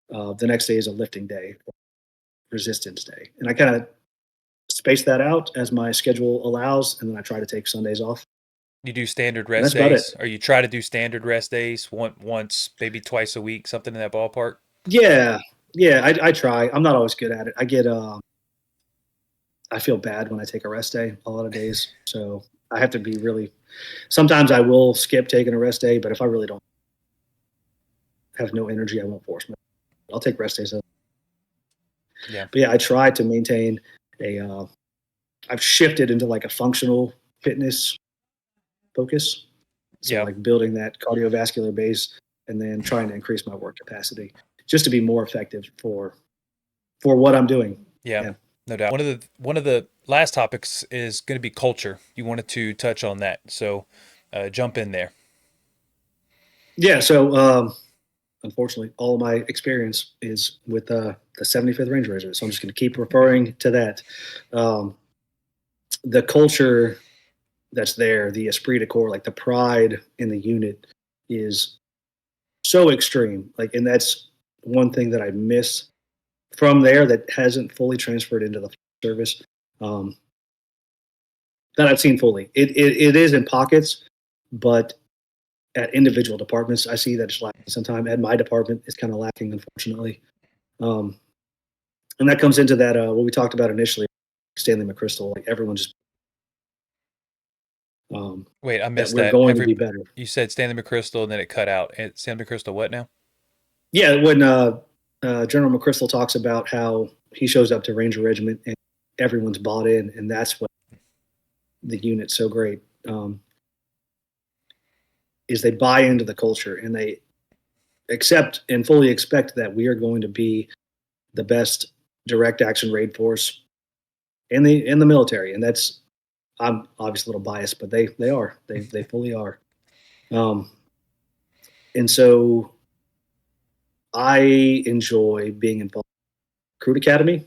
the next day is a lifting day, resistance day. And I kind of space that out as my schedule allows. And then I try to take Sundays off. You do standard And rest that's about days, it. or you try to do standard rest days once, maybe twice a week, something in that ballpark? Yeah. Yeah. I try. I'm not always good at it. I feel bad when I take a rest day a lot of days. So I have to be really, sometimes I will skip taking a rest day, but if I really don't have no energy, I won't force myself. I'll take rest days. Yeah. But yeah, I try to maintain I've shifted into like a functional fitness focus. So Yeah. like building that cardiovascular base and then trying to increase my work capacity just to be more effective for what I'm doing. Yeah. Yeah. No doubt. One of the last topics is going to be culture. You wanted to touch on that, so jump in there. Yeah. So unfortunately, all of my experience is with the 75th Ranger Regiment. So I'm just going to keep referring to that. Um, the culture that's there, the esprit de corps, like the pride in the unit, is so extreme. Like, and that's one thing that I miss from there that hasn't fully transferred into the service. Um, that I've seen fully. It is in pockets, but at individual departments, I see that it's lacking sometimes. At my department, it's kind of lacking, unfortunately. Um, and that comes into that what we talked about initially, Stanley McChrystal. Like everyone just Wait, I that missed we're that. going to be better. You said Stanley McChrystal, and then it cut out. And Stanley McChrystal, what now? Yeah, when General McChrystal talks about how he shows up to Ranger Regiment and everyone's bought in, and that's what the unit's so great. Is they buy into the culture and they accept and fully expect that we are going to be the best direct action raid force in the military, and that's I'm obviously a little biased, but they are they fully are. Um, and so I enjoy being involved in Recruit Academy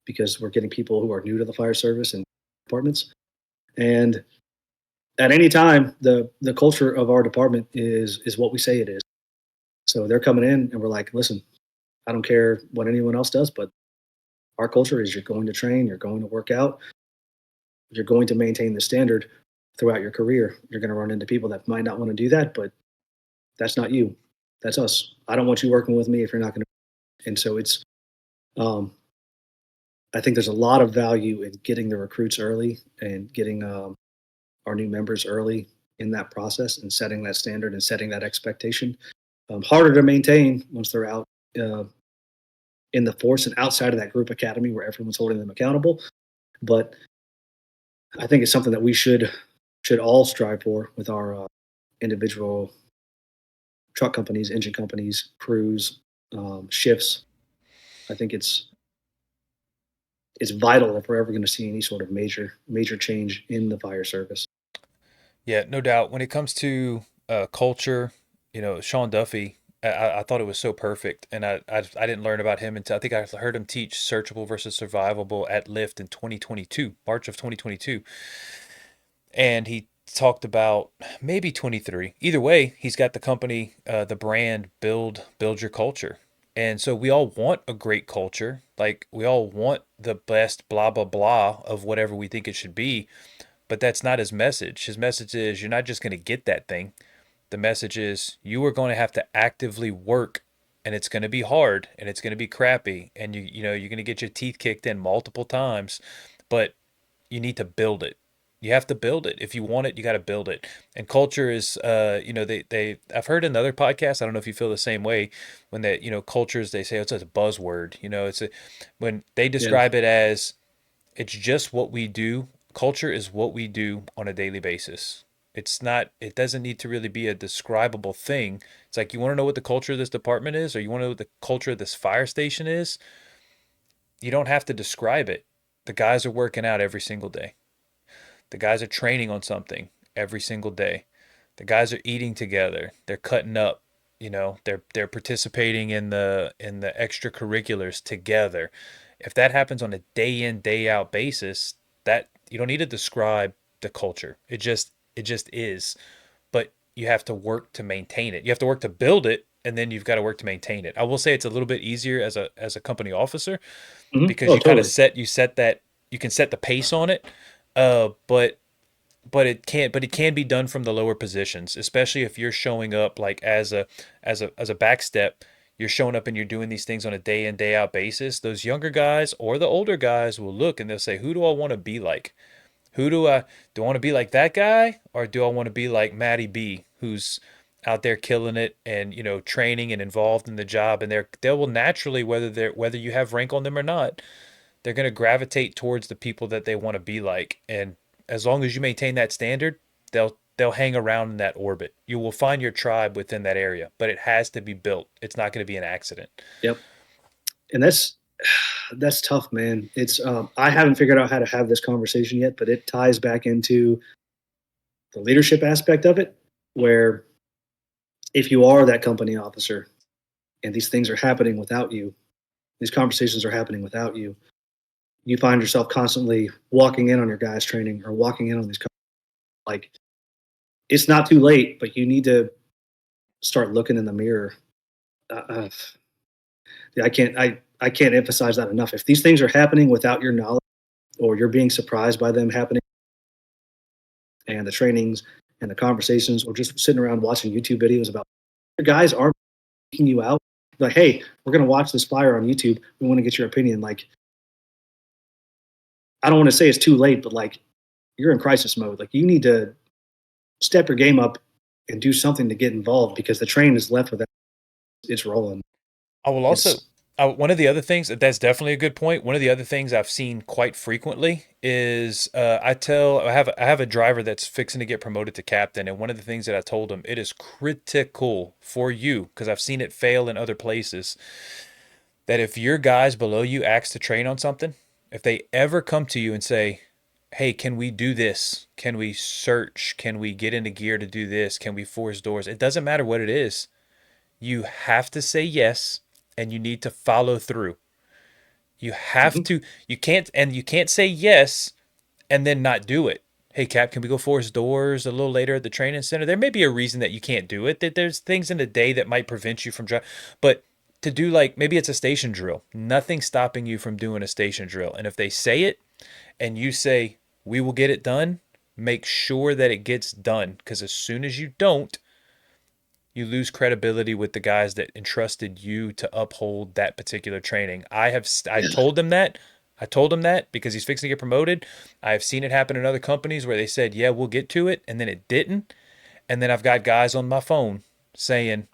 because we're getting people who are new to the fire service and departments. And at any time, the culture of our department is what we say it is. So they're coming in and we're like, listen, I don't care what anyone else does, but our culture is you're going to train, you're going to work out, you're going to maintain the standard throughout your career. You're going to run into people that might not want to do that, but that's not you. That's us. I don't want you working with me if you're not going to. And so um, I think there's a lot of value in getting the recruits early and getting our new members early in that process and setting that standard and setting that expectation. Harder to maintain once they're out uh, in the force and outside of that group academy where everyone's holding them accountable. But I think it's something that we should all strive for with our individual truck companies, engine companies, crews, shifts. I think it's vital if we're ever going to see any sort of major change in the fire service. Yeah, no doubt. When it comes to culture, Sean Duffy, I thought it was so perfect, and I didn't learn about him until I think I heard him teach searchable versus survivable at Lyft in 2022, March of 2022, and he talked about maybe 23. Either way, he's got the company, the brand, build your culture. And so we all want a great culture. Like we all want the best blah blah blah of whatever we think it should be, but that's not his message. His message is you're not just going to get that thing. The message is you are going to have to actively work and it's going to be hard and it's going to be crappy and you're going to get your teeth kicked in multiple times, but you need to build it. You have to build it. If you want it, you got to build it. And culture is, I've heard in other podcasts, I don't know if you feel the same way when cultures, they say it's a buzzword, when they Yeah. describe it as it's just what we do. Culture is what we do on a daily basis. It doesn't need to really be a describable thing. It's like, you want to know what the culture of this department is, or you want to know what the culture of this fire station is? You don't have to describe it. The guys are working out every single day. The guys are training on something every single day. The guys are eating together. They're cutting up. They're participating in the extracurriculars together. If that happens on a day in, day out basis, that you don't need to describe the culture. It just is. But you have to work to maintain it. You have to work to build it, and then you've got to work to maintain it. I will say it's a little bit easier as a company officer, because Oh, you kind of totally. set that, you can set the pace on it. But it can be done from the lower positions, especially if you're showing up like as a back step. You're showing up and you're doing these things on a day in, day out basis. Those younger guys or the older guys will look and they'll say, who do I want to be like? Who do I want to be like, that guy, or do I want to be like Matty B, who's out there killing it and training and involved in the job? And they will naturally, whether you have rank on them or not, they're going to gravitate towards the people that they want to be like. And as long as you maintain that standard, they'll hang around in that orbit. You will find your tribe within that area, but it has to be built. It's not going to be an accident. Yep. And that's tough, man. It's I haven't figured out how to have this conversation yet, but it ties back into the leadership aspect of it, where if you are that company officer and these things are happening without you, these conversations are happening without you, you find yourself constantly walking in on your guys training or walking in on these, like, it's not too late, but you need to start looking in the mirror. Uh, yeah, I can't emphasize that enough. If these things are happening without your knowledge, or you're being surprised by them happening, and the trainings and the conversations, or just sitting around watching YouTube videos about, your guys aren't taking you out, like, hey, we're gonna watch this fire on YouTube. We want to get your opinion. Like, I don't want to say it's too late, but like, you're in crisis mode. Like, you need to step your game up and do something to get involved, because the train is left without, it's rolling. I will also, It's one of the other things, that's definitely a good point. One of the other things I've seen quite frequently is, I have a driver that's fixing to get promoted to captain, and one of the things that I told him, it is critical for you, because I've seen it fail in other places, that if your guys below you ask to train on something, if they ever come to you and say, hey, can we do this? Can we search? Can we get into gear to do this? Can we force doors? It doesn't matter what it is. You have to say yes, and you need to follow through. You have Mhm. to, you can't say yes and then not do it. Hey, Cap, can we go force doors a little later at the training center? There may be a reason that you can't do it. That there's things in the day that might prevent you from driving, but to do, like, maybe it's a station drill. Nothing stopping you from doing a station drill. And if they say it and you say we will get it done, make sure that it gets done, because as soon as you don't, you lose credibility with the guys that entrusted you to uphold that particular training. I Yeah. told him that. I told him that because he's fixing to get promoted. I have seen it happen in other companies where they said, "Yeah, we'll get to it," and then it didn't. And then I've got guys on my phone saying,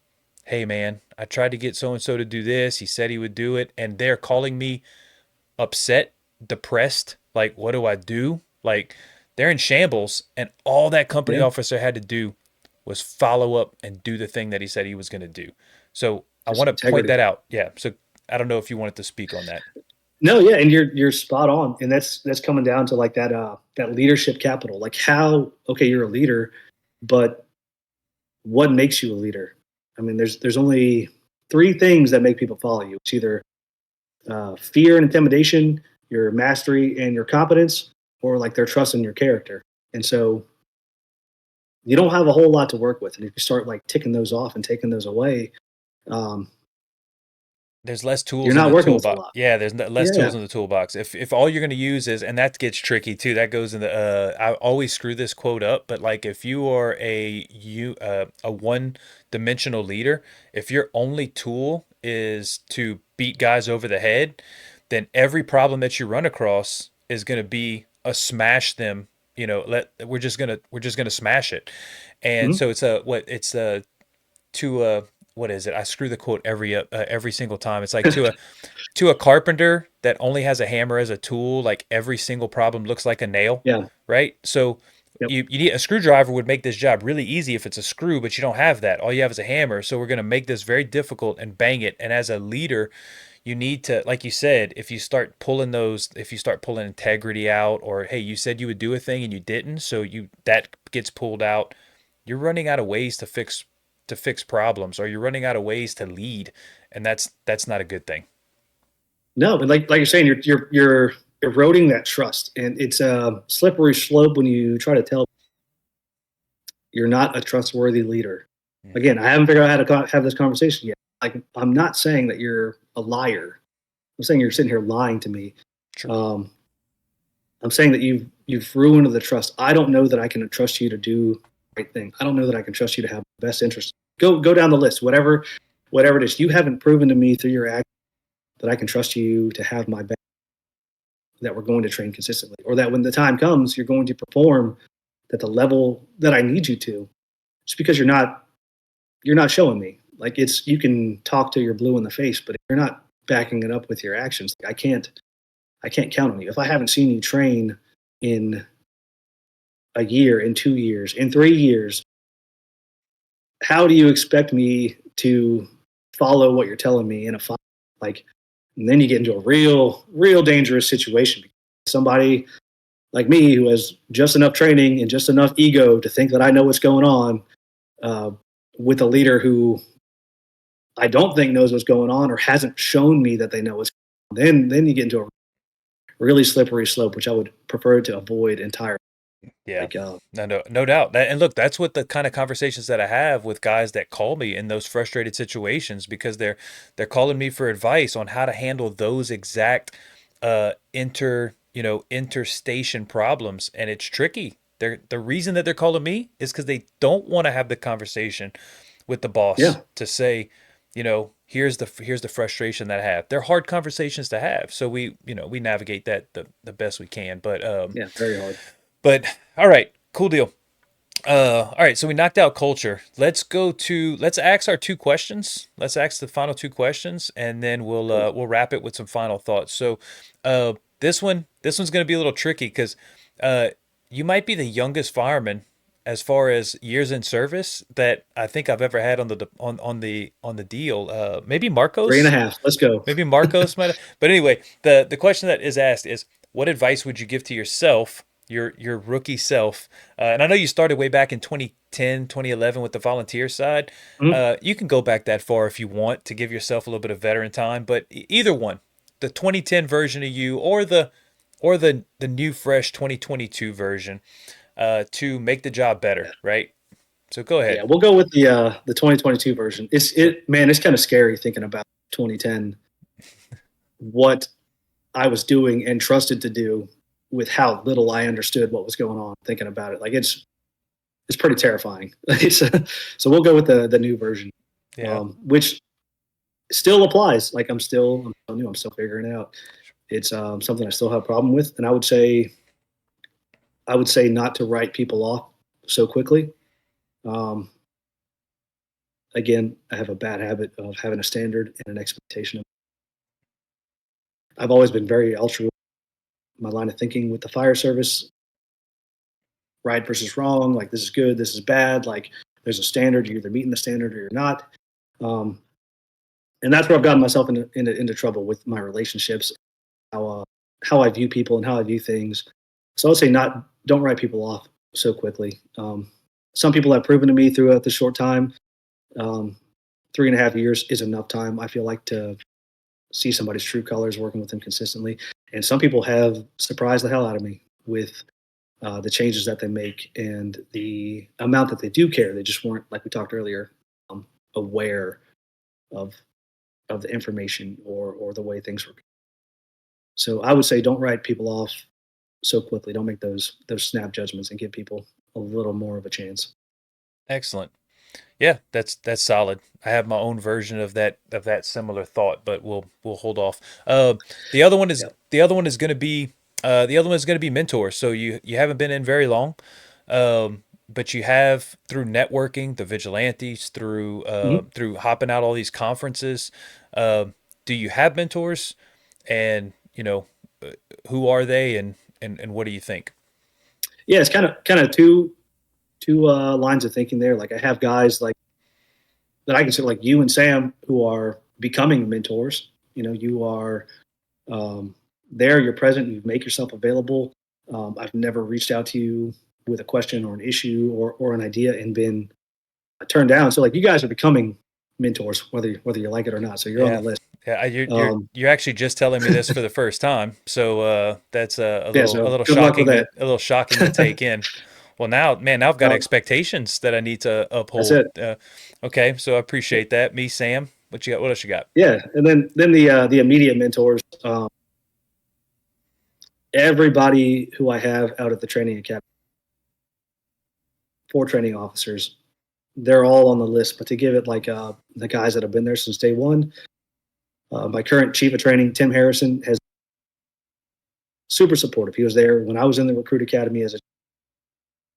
"Hey man, I tried to get so and so to do this. He said he would do it." And they're calling me upset, depressed, like, "What do I do?" Like, they're in shambles, and all that company Yeah. officer had to do was follow up and do the thing that he said he was going to do. So I Just want to point integrity. that out. Yeah. So I don't know if you wanted to speak on that. No, yeah, and you're spot on, and that's coming down to like that leadership capital. Like, how, okay, you're a leader, but what makes you a leader? I mean, there's only three things that make people follow you. It's either fear and intimidation, your mastery and your competence, or like their trust in your character. And so you don't have a whole lot to work with, and if you start like ticking those off and taking those away, um, There's less you're tools in not the working with a toolbox. lot. Yeah, there's less Yeah. tools in the toolbox. If all you're going to use is, and that gets tricky too. That goes in the. I always screw this quote up, but like, if you are a one dimensional leader, if your only tool is to beat guys over the head, then every problem that you run across is going to be a smash them. We're just gonna smash it, and Mhm. so it's to a what is it? I screw the quote every single time. It's like to a carpenter that only has a hammer as a tool, like every single problem looks like a nail, Yeah. right? So Yep. you need a screwdriver would make this job really easy if it's a screw, but you don't have that. All you have is a hammer. So we're going to make this very difficult and bang it. And as a leader, you need to, like you said, if you start pulling integrity out, or hey, you said you would do a thing and you didn't, so you that gets pulled out, you're running out of ways to fix problems, or you're running out of ways to lead, and that's not a good thing. No, but like you're saying, you're eroding that trust, and it's a slippery slope when you try to tell you're not a trustworthy leader. Mhm. Again, I haven't figured out how to have this conversation yet. Like, I'm not saying that you're a liar. I'm saying you're sitting here lying to me. Sure. Um, I'm saying that you've ruined the trust. I don't know that I can trust you to do the right thing. I don't know that I can trust you to have the best interest. Go down the list. Whatever it is, you haven't proven to me through your act that I can trust you to have my back, that we're going to train consistently, or that when the time comes, you're going to perform at the level that I need you to. Just because you're not showing me. Like, it's, you can talk to your blue in the face, but if you're not backing it up with your actions, I can't count on you. If I haven't seen you train in a year, in 2 years, in 3 years, how do you expect me to follow what you're telling me in a fight? Like, and then you get into a real dangerous situation. Somebody like me who has just enough training and just enough ego to think that I know what's going on, uh, with a leader who I don't think knows what's going on or hasn't shown me that they know what's going on. Then you get into a really slippery slope, which I would prefer to avoid entirely. Yeah. Like, No doubt. And look, that's what the kind of conversations that I have with guys that call me in those frustrated situations, because they're calling me for advice on how to handle those exact interstation problems, and it's tricky. The reason that they're calling me is because they don't want to have the conversation with the boss yeah, to say, here's the frustration that I have. They're hard conversations to have. So we navigate that the best we can. yeah, very hard. But all right, cool deal. All right, so we knocked out culture. Let's ask our two questions. Let's ask the final two questions, and then we'll Cool. we'll wrap it with some final thoughts. So, this one's going to be a little tricky because uh, you might be the youngest fireman as far as years in service that I think I've ever had on the deal. Maybe Three and a Marcos. half. Let's go. Maybe Marcos might have. But anyway, the question that is asked is, what advice would you give to yourself, your rookie self? And I know you started way back in 2010, 2011 with the volunteer side. Mhm. You can go back that far if you want to give yourself a little bit of veteran time, but either one, the 2010 version of you or the new fresh 2022 version, to make the job better, right? So go ahead. Yeah, we'll go with the 2022 version. It's kind of scary thinking about 2010, what I was doing and trusted to do with how little I understood what was going on. Thinking about it, like, it's pretty terrifying. So we'll go with the new version, Yeah. which still applies. Like, I'm still new. I'm still figuring it out. It's something I still have a problem with, and I would say not to write people off so quickly. Um, Again, I have a bad habit of having a standard and an expectation. I've always been very ultra. My line of thinking with the fire service, right versus wrong, like, this is good, this is bad, like, there's a standard, you're either meeting the standard or you're not. Um, and that's where I've gotten myself into trouble with my relationships, how I view people and how I view things. So I would say, not don't write people off so quickly. Some people have proven to me throughout this short time, um, 3.5 years is enough time, I feel like, to see somebody's true colors, working with them consistently. And some people have surprised the hell out of me with the changes that they make and the amount that they do care. They just weren't, like we talked earlier, aware of the information or the way things were. So I would say, don't write people off so quickly. Don't make those snap judgments, and give people a little more of a chance. Excellent. Yeah, that's solid. I have my own version of that similar thought, but we'll hold off. The other one is Yeah. going to be mentors. So you haven't been in very long, but you have through networking, the vigilantes, Mhm. through hopping out all these conferences. Do you have mentors, and uh, who are they, and what do you think? Yeah, it's kind of two lines of thinking there. Like I have guys like that I consider like you and Sam who are becoming mentors. You are there, you're present, you make yourself available. I've never reached out to you with a question or an issue or an idea and been turned down. So like you guys are becoming mentors, whether you like it or not. So you're on the Yeah, list. yeah. Um, You're actually just telling me this for the first time, so that's yeah. So a little good luck with that. shocking to take in. Well, now I've got No, expectations that I need to that's uphold. it. Okay, so I appreciate that. Me, Sam, what you got? What else you got? Yeah, and then the immediate mentors. Everybody who I have out at the training academy, 4 training officers, they're all on the list. But to give it like the guys that have been there since day one, my current chief of training, Tim Harrison, has super supportive. He was there when I was in the recruit academy as a.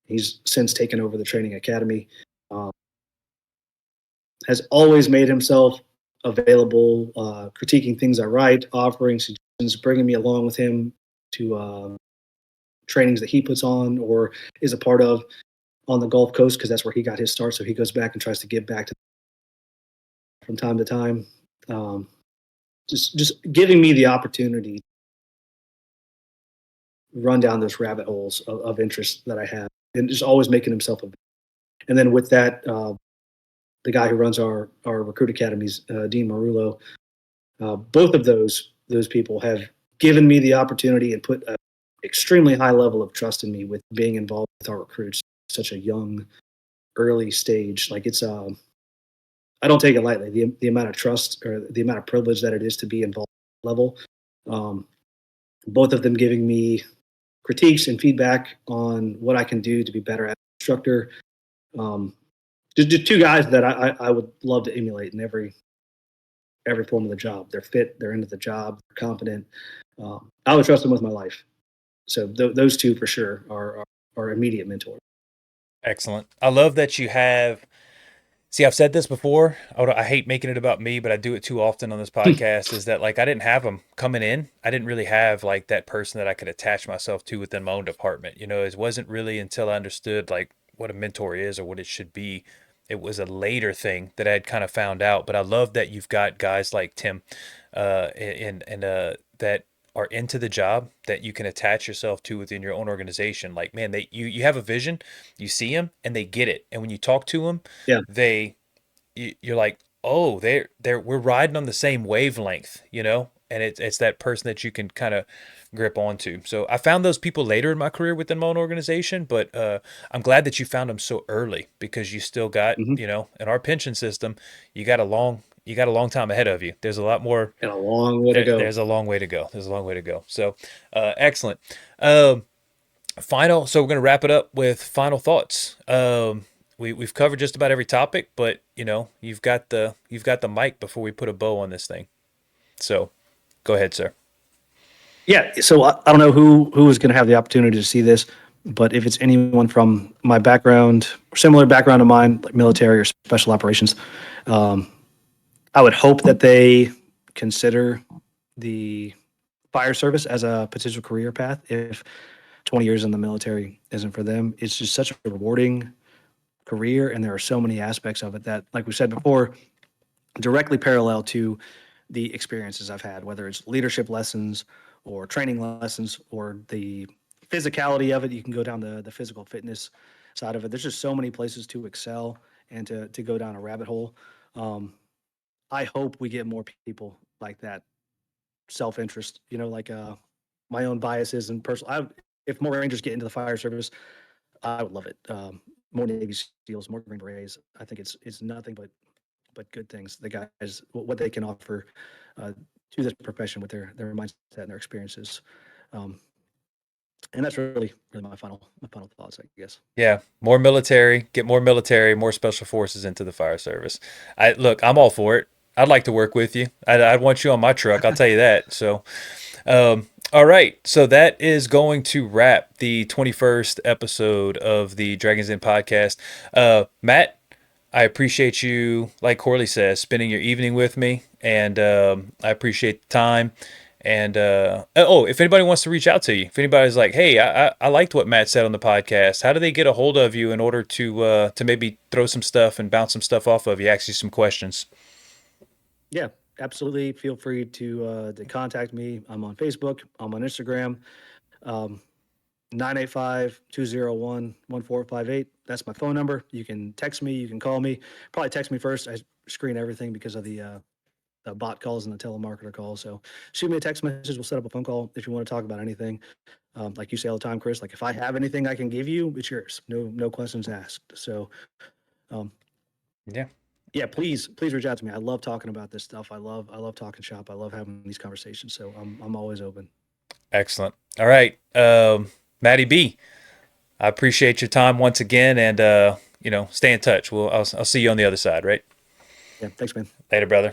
He's since taken over the training academy. Um, has always made himself available, critiquing things I write, offering suggestions, bringing me along with him to trainings that he puts on or is a part of on the Gulf Coast because that's where he got his start. So he goes back and tries to give back to from time to time. Um, just giving me the opportunity to run down those rabbit holes of interest that I have, and just always making himself available. And then with that, the guy who runs our recruit academies, Dean Marullo, both of those people have given me the opportunity and put an extremely high level of trust in me with being involved with our recruits. Such a young, early stage, like it's I don't take it lightly. The amount of trust or the amount of privilege that it is to be involved at that level. Um, both of them giving me critiques and feedback on what I can do to be better as an instructor. Um, just 2 guys that I would love to emulate in every form of the job. They're fit, they're into the job, they're competent. I would trust them with my life. So those 2 for sure are immediate mentors. Excellent. I love that you have. See, I've said this before. I hate making it about me, but I do it too often on this podcast. Is that like I didn't have them coming in? I didn't really have like that person that I could attach myself to within my own department. It wasn't really until I understood like what a mentor is or what it should be. It was a later thing that I had kind of found out. But I love that you've got guys like Tim, that are into the job that you can attach yourself to within your own organization. Like, man, you have a vision, you see them, and they get it. And when you talk to them, Yeah. they you're like, oh, we're riding on the same wavelength, and it's that person that you can kind of grip onto. So I found those people later in my career within my own organization, but I'm glad that you found them so early because you still got, Mm-hmm. in our pension system, you got a long time ahead of you. There's a lot more. And a long way to go. There's a long way to go. There's a long way to go. So, excellent. Final. So we're gonna wrap it up with final thoughts. We've covered just about every topic, but you've got the mic before we put a bow on this thing. So go ahead, sir. Yeah. So I don't know who is going to have the opportunity to see this, but if it's anyone from my background, similar background to mine, like military or special operations, um, I would hope that they consider the fire service as a potential career path. If 20 years in the military isn't for them, it's just such a rewarding career, and there are so many aspects of it that, like we said before, directly parallel to the experiences I've had, whether it's leadership lessons or training lessons or the physicality of it. You can go down the physical fitness side of it. There's just so many places to excel and to go down a rabbit hole. Um, I hope we get more people like that self interest, like my own biases and personal. If more Rangers get into the fire service, I would love it. More Navy SEALs, more Green Berets. I think it's nothing but good things. The guys, what they can offer uh, to this profession with their mindset and their experiences. Um, And that's really my final thoughts, I guess. Yeah, more military, get more military, more special forces into the fire service. I'm all for it. I'd like to work with you. I'd want you on my truck. I'll tell you that. So, all right. So that is going to wrap the 21st episode of the Dragons Den podcast. Matt, I appreciate you, like Corley says, spending your evening with me, and I appreciate the time. And if anybody wants to reach out to you, if anybody's like, "Hey, I liked what Matt said on the podcast," how do they get a hold of you in order to maybe throw some stuff and bounce some stuff off of you, ask you some questions? Yeah, absolutely. Feel free to contact me. I'm on Facebook. I'm on Instagram. 985-201-1458. That's my phone number. You can text me. You can call me. Probably text me first. I screen everything because of the bot calls and the telemarketer calls. So shoot me a text message. We'll set up a phone call if you want to talk about anything. Like you say all the time, Chris, like if I have anything I can give you, it's yours. No questions asked. So, Yeah. yeah, please reach out to me. I love talking about this stuff. I love talking shop. I love having these conversations. So I'm always open. Excellent. All right. Matty B, I appreciate your time once again, and stay in touch. I'll see you on the other side, right? Yeah, thanks, man. Later, brother.